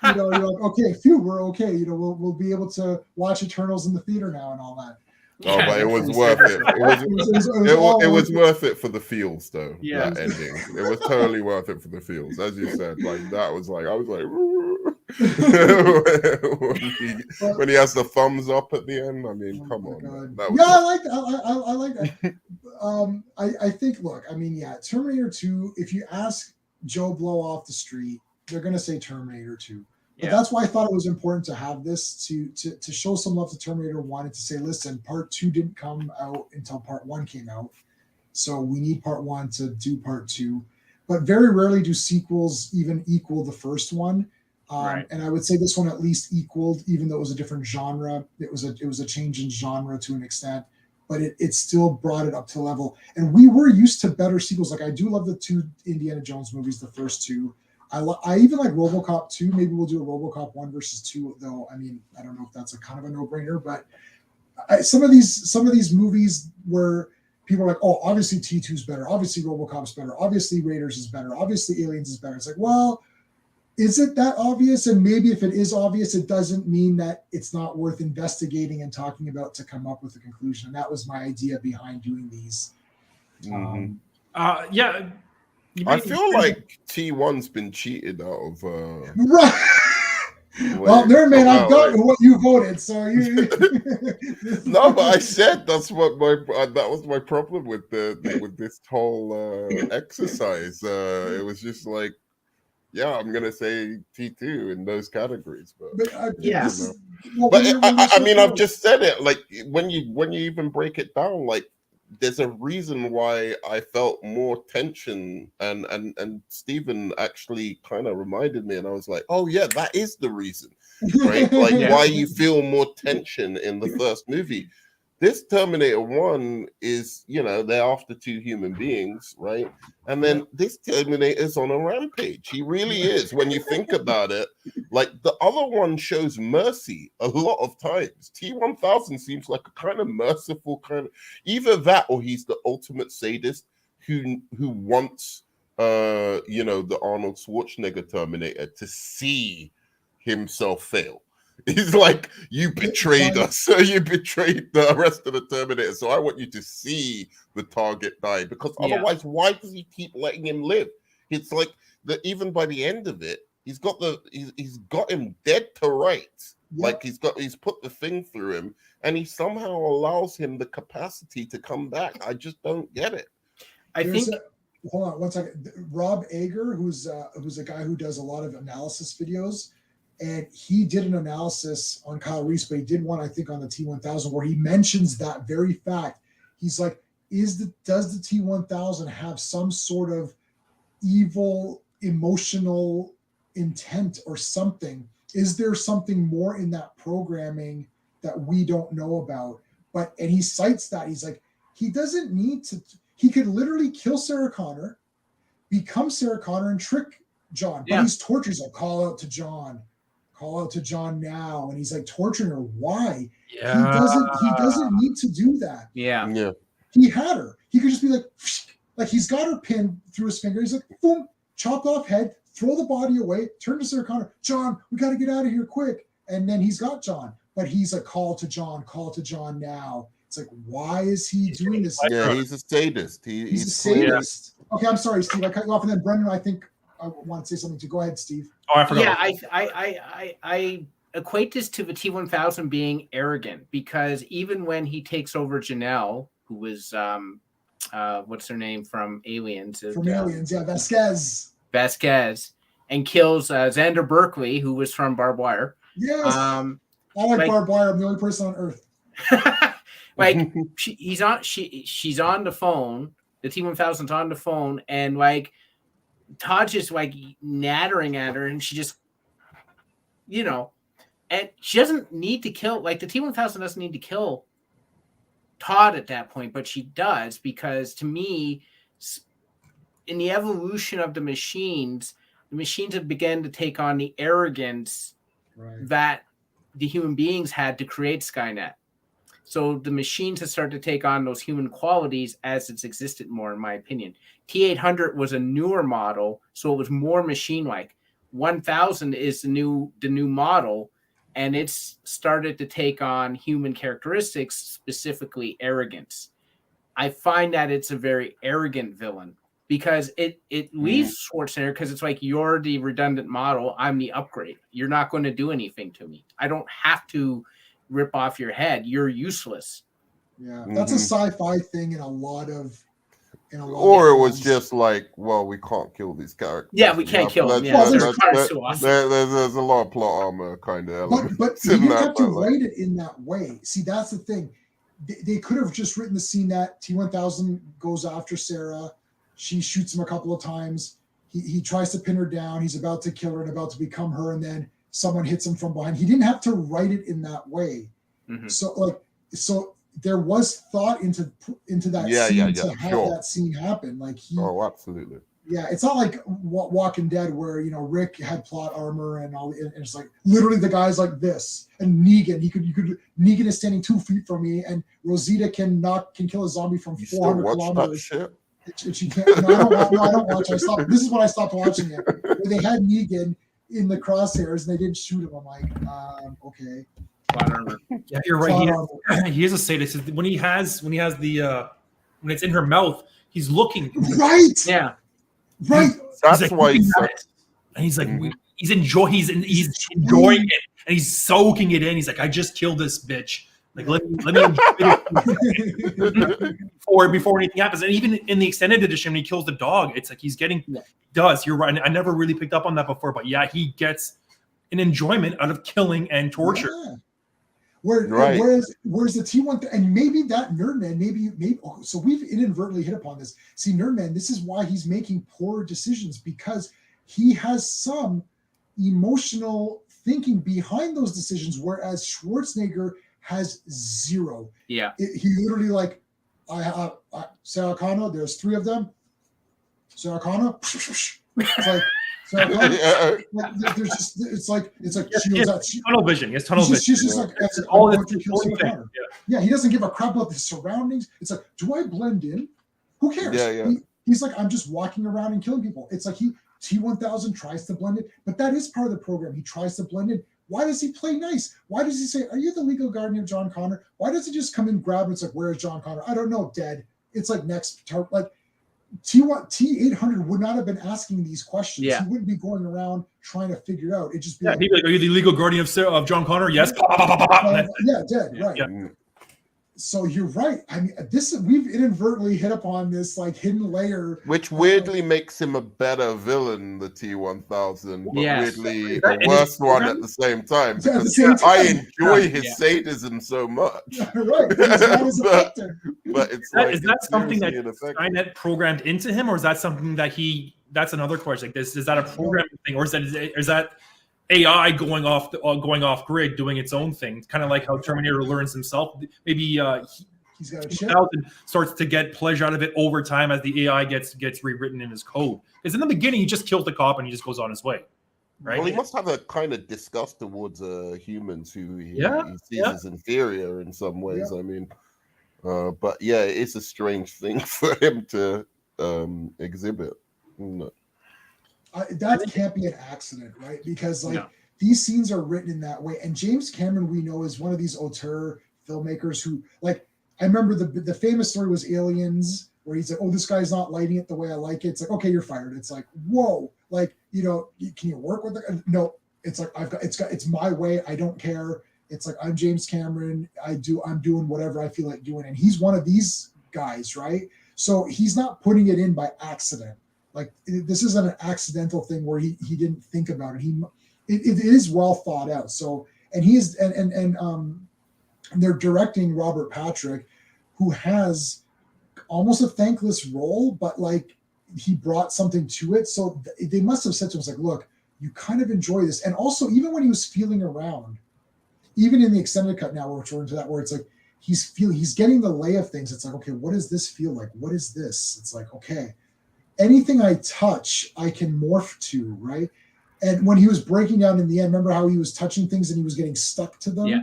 like, okay, phew, we're okay. We'll be able to watch Eternals in the theater now and all that. Oh, but it was worth it. It was worth it for the feels, though. Yeah. That ending. It was totally worth it for the feels. As you said, like, that was like, I was like, when he has the thumbs up at the end. I mean, come on. I like that. I think, look, I mean, Terminator 2, if you ask Joe Blow off the street, they're going to say Terminator 2. But that's why I thought it was important to have this to show some love to Terminator 1 and to say, listen, part 2 didn't come out until part 1 came out. So we need part 1 to do part 2. But very rarely do sequels even equal the first one. And I would say this one at least equaled, even though it was a different genre. It was a change in genre to an extent, but it still brought it up to level. And we were used to better sequels. Like, I do love the 2 Indiana Jones movies, the first 2. I even like RoboCop 2. Maybe we'll do a RoboCop 1 versus 2, though. I mean, I don't know if that's a kind of a no-brainer, but some of these movies where people are like, oh, obviously T2 is better, obviously RoboCop's better, obviously Raiders is better, obviously Aliens is better. It's like, well, is it that obvious? And maybe if it is obvious, it doesn't mean that it's not worth investigating and talking about to come up with a conclusion. And that was my idea behind doing these. I feel like T1's been cheated out of. Right. Well, Nerdman, I've got what you voted, so you. No, but I said that was my problem with with this whole exercise. It was just like, yeah, I'm gonna say T2 in those categories, but I mean, I've just said it. Like, when you even break it down, like, there's a reason why I felt more tension, and Stephen actually kind of reminded me, and I was like, oh yeah, that is the reason, right? Like, why you feel more tension in the first movie. This Terminator 1 is, they're after 2 human beings, right? And then this Terminator's on a rampage. He really is. When you think about it, like, the other one shows mercy a lot of times. T-1000 seems like a kind of merciful kind of, either that or he's the ultimate sadist who wants the Arnold Schwarzenegger Terminator to see himself fail. He's like, you betrayed us. You betrayed the rest of the Terminator. So I want you to see the target die, because otherwise, why does he keep letting him live? It's like that. Even by the end of it, he's got him dead to rights. Yep. Like he's put the thing through him, and he somehow allows him the capacity to come back. I just don't get it. Hold on 1 second. Rob Ager, who's a guy who does a lot of analysis videos, and he did an analysis on Kyle Reese, but he did one, I think, on the T1000 where he mentions that very fact. He's like, does the T1000 have some sort of evil emotional intent or something? Is there something more in that programming that we don't know about? And he cites that. He's like, he doesn't need to. He could literally kill Sarah Connor, become Sarah Connor, and trick John. But he's torturing. He's like, call out to John now. And he's like torturing her. Why? Yeah. He doesn't need to do that. Yeah. He had her. He could just be like he's got her pinned through his finger. He's like, boom, chopped off head, throw the body away, turn to Sarah Connor. John, we got to get out of here quick. And then he's got John. But he's like, call to John now. It's like, why is he doing this? Yeah, he's a sadist. He's a sadist. Yeah. Okay, I'm sorry, Steve. I cut you off, and then Brendan, I think I want to say something too. Go ahead, Steve. Oh, I forgot. Yeah, I equate this to the T1000 being arrogant, because even when he takes over Janelle, who was what's her name from Aliens? From Aliens, Vasquez, and kills Xander Berkeley, who was from Barbed Wire. Yes, I like Barbed Wire. I'm the only person on Earth. Like she's on the phone. The T1000's on the phone, and like Todd's just like nattering at her, and she just, and she doesn't need to kill. Like the T1000 doesn't need to kill Todd at that point, but she does, because to me, in the evolution of the machines have begun to take on the arrogance that the human beings had to create Skynet. So the machines have started to take on those human qualities as it's existed more, in my opinion. T800 was a newer model, so it was more machine-like. 1000 is the new model, and it's started to take on human characteristics, specifically arrogance. I find that it's a very arrogant villain, because it leaves Schwarzenegger, because it's like, you're the redundant model, I'm the upgrade. You're not going to do anything to me. I don't have to rip off your head. You're useless. Yeah, that's a sci-fi thing in a lot of. Or it was just like, well, we can't kill these characters. Yeah, we can't kill them. Yeah, there's a lot of plot armor kind of elements. But you didn't have to write it in that way. See, that's the thing. They could have just written the scene that T1000 goes after Sarah. She shoots him a couple of times. He tries to pin her down. He's about to kill her and about to become her, and then someone hits him from behind. He didn't have to write it in that way. Mm-hmm. So there was thought into that scene to have that scene happen. Like absolutely. Yeah, it's not like Walking Dead where Rick had plot armor and all, and it's like literally the guy's like this, and Negan. Negan is standing 2 feet from me, and Rosita can kill a zombie from 400 kilometers. She can't. No, I don't watch. This is when I stopped watching it. Where they had Negan in the crosshairs and they didn't shoot him. I'm like, okay. Yeah, you're right. He is a sadist. When he has the when it's in her mouth, he's looking. Right. Yeah. Right. That's why he's like, he's enjoying it, and he's soaking it in. He's like, I just killed this bitch. Like, let me enjoy it before anything happens. And even in the extended edition, when he kills the dog, it's like he's getting. You're right. I never really picked up on that before, but yeah, he gets an enjoyment out of killing and torture. Yeah. Whereas the T1, and maybe that Nerdman, maybe. So we've inadvertently hit upon this. See, Nerdman, this is why he's making poor decisions, because he has some emotional thinking behind those decisions, whereas Schwarzenegger has zero. Yeah. He literally like, Sarah Connor, there's 3 of them. Sarah Connor, it's like, there's just, it's like tunnel vision. Yes, tunnel vision. She's just like, all yeah, he doesn't give a crap about the surroundings. It's like, do I blend in? Who cares? Yeah. He's like, I'm just walking around and killing people. It's like T-1000 tries to blend it, but that is part of the program. He tries to blend it. Why does he play nice? Why does he say, are you the legal guardian of John Connor? Why does he just come and grab him? It's like, where is John Connor? I don't know, dead. It's like next, like T-800 would not have been asking these questions. Yeah. He wouldn't be going around trying to figure it out. It'd just be he'd be like, are you the legal guardian of John Connor? Yes. Yeah, dead, right. Yeah. So you're right. I mean, we've inadvertently hit upon this like hidden layer, which weirdly makes him a better villain, the T-1000, but Yes. weirdly a worse one at the same time. Yeah, at the Because same time. I enjoy his sadism so much. Right. It's not as effective. But it's is that something that Skynet programmed into him, or is that something that that's another question. Like this, is that a programming thing, or is that AI going off grid, doing its own thing? It's kind of like how Terminator learns himself. Maybe he's got a chip. Starts to get pleasure out of it over time as the AI gets rewritten in his code. Because in the beginning, he just kills the cop and he just goes on his way. Right? Well, he must have a kind of disgust towards humans who he sees as inferior in some ways. Yeah. I mean, but yeah, it's a strange thing for him to exhibit. That can't be an accident, right? Because these scenes are written in that way. And James Cameron, we know, is one of these auteur filmmakers who, like, I remember the famous story was Aliens, where he's like, oh, this guy's not lighting it the way I like it. It's like, okay, you're fired. It's like, whoa, like, can you work with it? No, it's like, it's my way. I don't care. It's like, I'm James Cameron. I'm doing whatever I feel like doing. And he's one of these guys, right? So he's not putting it in by accident. Like, this isn't an accidental thing where he didn't think about it. It is well thought out. So, and he is, and they're directing Robert Patrick, who has almost a thankless role, but like he brought something to it. So they must have said to him, like, look, you kind of enjoy this. And also, even when he was feeling around, even in the extended cut now, which we're into that, where it's like he's getting the lay of things. It's like, okay, what does this feel like? What is this? It's like, okay, anything I touch, I can morph to, right? And when he was breaking down in the end, remember how he was touching things and he was getting stuck to them? Yeah.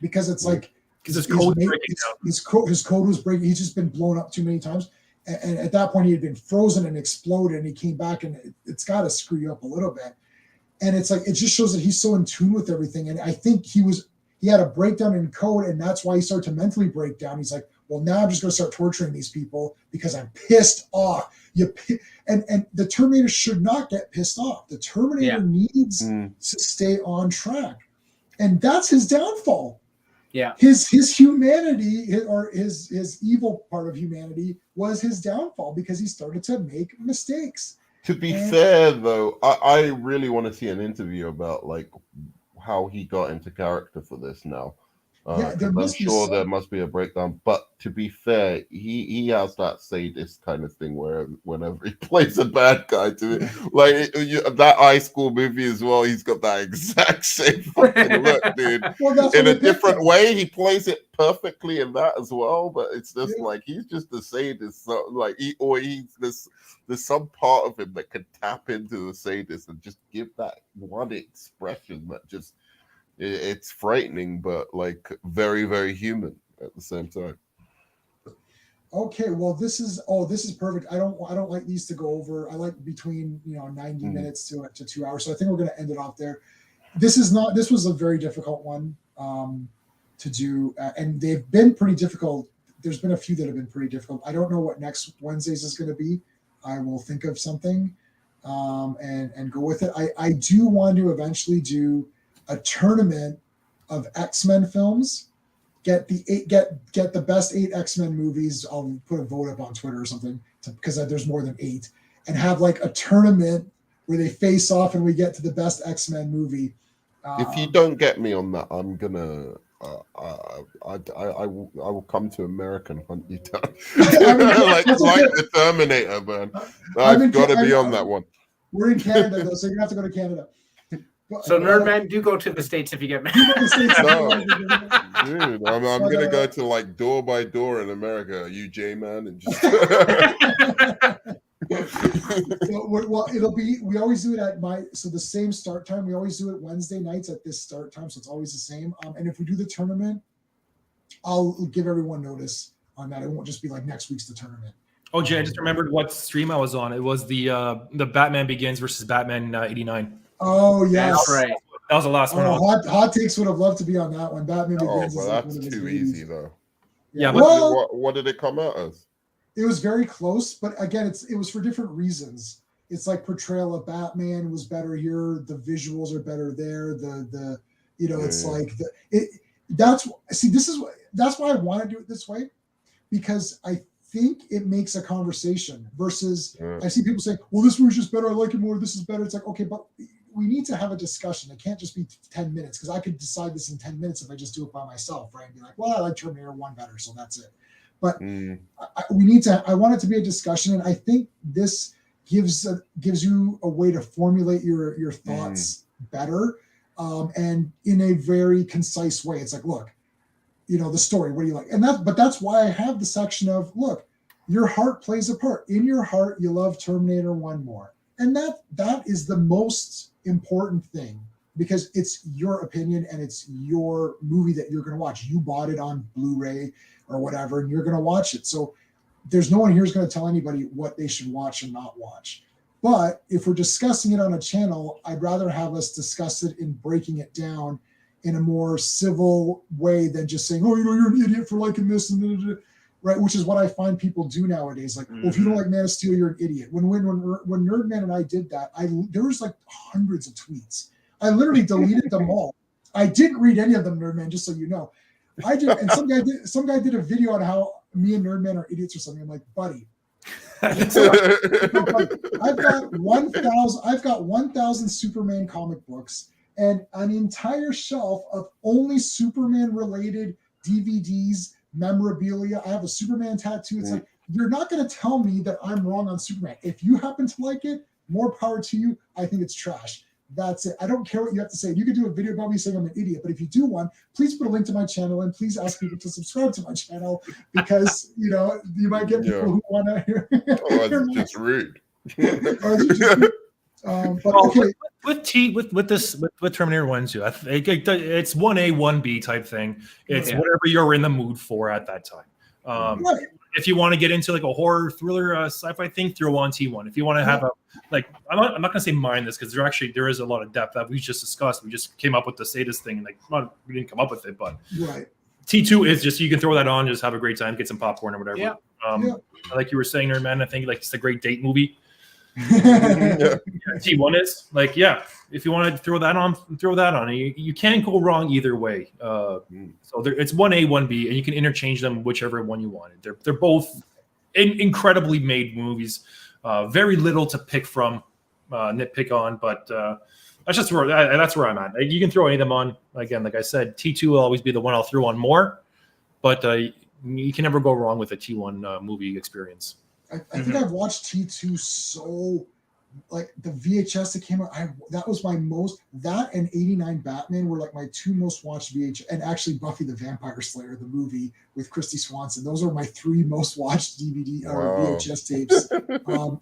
Because it's like his code was breaking. He's just been blown up too many times. And at that point, he had been frozen and exploded, and he came back, and it's got to screw you up a little bit. And it's like, it just shows that he's so in tune with everything. And I think he had a breakdown in code, and that's why he started to mentally break down. He's like, well, now I'm just going to start torturing these people because I'm pissed off. And the Terminator should not get pissed off. The Terminator needs to stay on track. And that's his downfall. Yeah. His humanity, his evil part of humanity was his downfall because he started to make mistakes. To be fair, though, I really want to see an interview about like how he got into character for this now. I'm sure there must be a breakdown, but to be fair, he has that sadist kind of thing where whenever he plays a bad guy to it, like that high school movie as well, he's got that exact same fucking look, dude. Well, in a different way, he plays it perfectly in that as well, but it's just like he's just a sadist. So like there's some part of him that can tap into the sadist and just give that one expression that just. It's frightening, but like very, very human at the same time. Okay, well, this is perfect. I don't like these to go over. I like between 90 minutes to 2 hours. So I think we're going to end it off there. This was a very difficult one to do, and they've been pretty difficult. There's been a few that have been pretty difficult. I don't know what next Wednesday's is going to be. I will think of something and go with it. I do want to eventually do a tournament of X-Men films. Get the best 8 X-Men movies. I'll put a vote up on Twitter or something because there's more than 8, and have like a tournament where they face off and we get to the best X-Men movie. If you don't get me on that, I'm gonna I will come to America and hunt you down. like the Terminator, man. I've got to be on that one. We're in Canada though, so you're gonna have to go to Canada. So Nerdman, do go to the States if you get mad. No, dude, I'm gonna go to like door by door in America. Are you J-Man? And just well, it'll be. We always do it at the same start time. We always do it Wednesday nights at this start time, so it's always the same. And if we do the tournament, I'll give everyone notice on that. It won't just be like next week's the tournament. Oh, Jay, I just remembered what stream I was on. It was the Batman Begins versus Batman '89. Oh yes, That's right. That was the last one. Hot Takes would have loved to be on that one. Batman Begins. Well, is like that's one of his too movies. easy though. Yeah, but What did it come out as? it was very close, but again, it was for different reasons. It's like portrayal of Batman was better here. The visuals are better there. That's why I want to do it this way, because I think it makes a conversation versus I see people saying, well, this movie's just better. I like it more. This is better. It's like, okay, but we need to have a discussion. It can't just be 10 minutes because I could decide this in 10 minutes if I just do it by myself, right? And be like, well, I like Terminator 1 better, so that's it. But I want it to be a discussion, and I think this gives you a way to formulate your thoughts better, and in a very concise way. It's like, look, the story, what do you like? But that's why I have the section of, look, your heart plays a part. In your heart, you love Terminator 1 more. And that is the most important thing, because it's your opinion and it's your movie that you're going to watch. You bought it on Blu-ray or whatever, and you're going to watch it. So there's no one here who's going to tell anybody what they should watch and not watch. But if we're discussing it on a channel, I'd rather have us discuss it in breaking it down in a more civil way than just saying, oh, you're an idiot for liking this, and right, which is what I find people do nowadays. Like, well, if you don't like Man of Steel, you're an idiot. When Nerdman and I did that, there was like hundreds of tweets. I literally deleted them all. I didn't read any of them, Nerdman, just so you know. I did, and some guy did a video on how me and Nerdman are idiots or something. I'm like, buddy. So I've got 1,000 Superman comic books and an entire shelf of only Superman related DVDs, memorabilia. I have a Superman tattoo. It's like, you're not going to tell me that I'm wrong on Superman. If you happen to like it, more power to you. I think it's trash. That's it. I don't care what you have to say. You could do a video about me saying I'm an idiot, but if you do one, please put a link to my channel and please ask people to subscribe to my channel, because you might get people who want to hear. Oh, that's just rude. But okay. With Terminator 1 too, it's 1A 1B type thing. It's whatever you're in the mood for at that time. Right. If you want to get into like a horror thriller sci-fi thing, throw on T1. If you want to have I'm not going to say mind this, because there is a lot of depth that we just discussed. We just came up with the sadist thing, and we didn't come up with it, but right. T2 is just, you can throw that on, just have a great time, get some popcorn or whatever. Yeah. Like you were saying, Nerdman, I think like it's a great date movie. T1 is like, if you want to throw that on. You can't go wrong either way. So it's 1A 1B, and you can interchange them whichever one you wanted. They're both incredibly made movies. Very little to pick from, nitpick on, but that's where I'm at. You can throw any of them on. Again, like I said, T2 will always be the one I'll throw on more, but you can never go wrong with a T1 movie experience. I think I've watched T2 so, like the VHS that came out, that was my most, that and 89 Batman were like my two most watched VHS, and actually Buffy the Vampire Slayer, the movie with Christy Swanson. Those are my three most watched DVD or VHS tapes.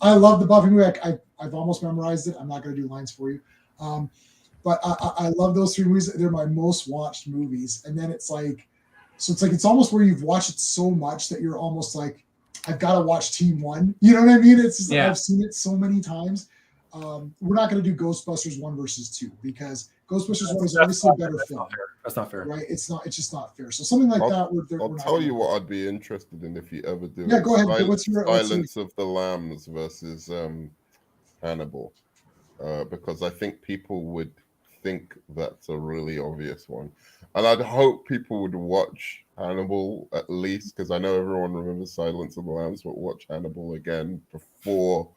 I love the Buffy movie. I've almost memorized it. I'm not going to do lines for you. But I love those three movies. They're my most watched movies. And then it's almost where you've watched it so much that you're almost like, I've got to watch Team 1. You know what I mean? It's just, I've seen it so many times. We're not going to do Ghostbusters 1 versus 2, because Ghostbusters 1 is obviously a better film. That's not fair. Right? It's just not fair. So something like that. I'll tell you what I'd be interested in if you ever do. Yeah, go ahead. What's your Silence of the Lambs versus Hannibal? Because I think people would think that's a really obvious one. And I'd hope people would watch Hannibal at least, because I know everyone remembers Silence of the Lambs, but watch Hannibal again before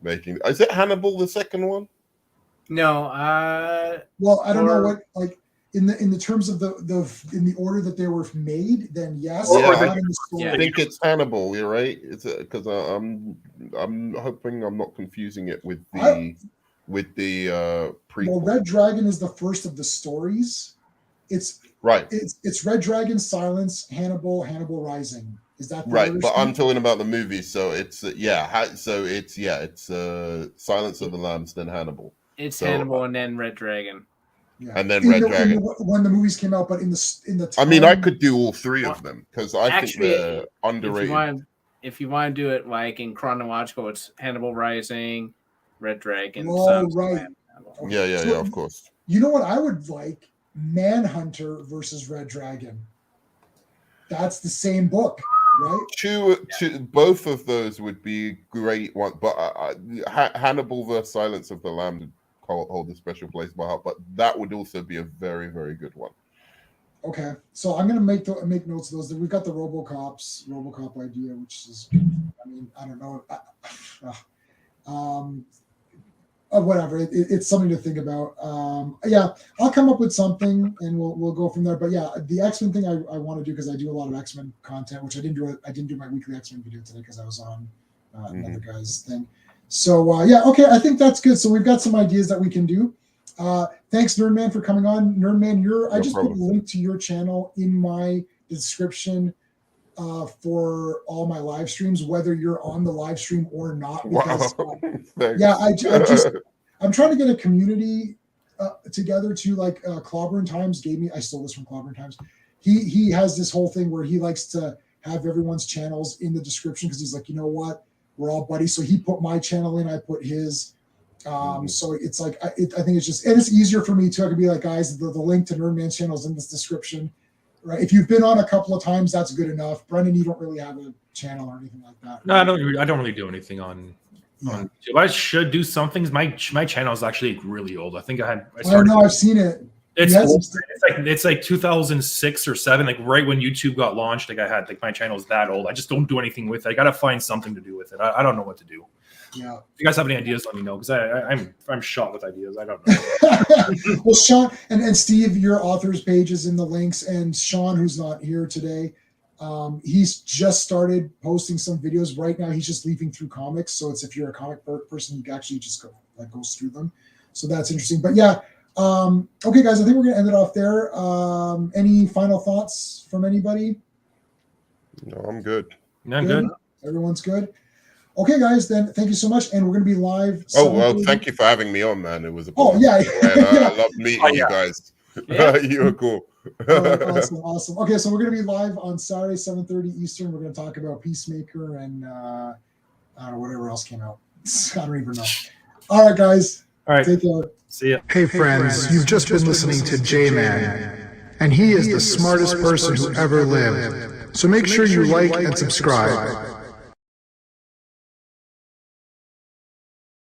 making. Is it Hannibal the second one? No. Well, I don't know what, like, in the terms of in the order that they were made, then yes. I think it's Hannibal. You're right. It's because I'm hoping I'm not confusing it with the prequel. Well, Red Dragon is the first of the stories. It's right. It's Red Dragon, Silence, Hannibal Rising. Is that the right? But I'm talking about the movie, so it's Silence of the Lambs, then Hannibal. It's Hannibal and then Red Dragon. Yeah. And then Red Dragon when the movies came out, but in the time, I mean, I could do all three of them because I think they're underrated. if you want to do it like in chronological, it's Hannibal Rising, Red Dragon. Oh, Sons of right. Hannibal. Yeah, of course. You know what I would like? Manhunter versus Red Dragon. That's the same book, right? Both of those would be great ones, but Hannibal versus Silence of the Lambs would hold a special place in my heart. But that would also be a very, very good one. Okay, so I'm gonna make notes of those. We've got the RoboCop idea, which is, I mean, I don't know, whatever. It's something to think about. Yeah, I'll come up with something and we'll go from there. But yeah, the X-Men thing I want to do because I do a lot of X-Men content, which I didn't do. I didn't do my weekly X-Men video today because I was on another guy's thing. So yeah, okay, I think that's good. So we've got some ideas that we can do. Thanks, Nerdman, for coming on. Nerdman, I just put a link to your channel in my description for all my live streams, whether you're on the live stream or not. Because, yeah, I'm trying to get a community together too. Like Clobberin Times gave me. I stole this from Clobberin Times. He has this whole thing where he likes to have everyone's channels in the description because he's like, you know what, we're all buddies. So he put my channel in. I put his. So it's like I think it's just, and it's easier for me too. I can be like, guys, the link to Nerdman's channel is in this description, right? If you've been on a couple of times, that's good enough. Brendan, you don't really have a channel or anything like that, right? No, I don't really do anything on YouTube. I should do some things. My channel is actually really old. I think I know, I've seen it. It's old. It's like 2006 or 7, like right when YouTube got launched. Like I had my channel is that old. I just don't do anything with it. I gotta find something to do with it. I don't know what to do. Yeah. If you guys have any ideas, let me know because I'm shot with ideas. I don't know. Well, Sean and Steve, your author's page is in the links, and Sean, who's not here today, he's just started posting some videos right now. He's just leafing through comics, so it's if you're a comic person, you can actually just goes through them. So that's interesting. But yeah, okay, guys, I think we're gonna end it off there. Any final thoughts from anybody? No, I'm good. No, I'm good. Everyone's good. Okay, guys, then thank you so much, and we're going to be live. Oh, well, thank you for having me on, man. It was a yeah. I love meeting you guys. Yeah. You were cool. Awesome. Okay, so we're going to be live on Saturday, 7:30 Eastern. We're going to talk about Peacemaker and I don't know, whatever else came out. I don't even know. All right, guys. All right. Take care. See ya. Hey, friends, you've just been listening to J-Man, and he is the smartest person who ever lived. So make sure you like and subscribe.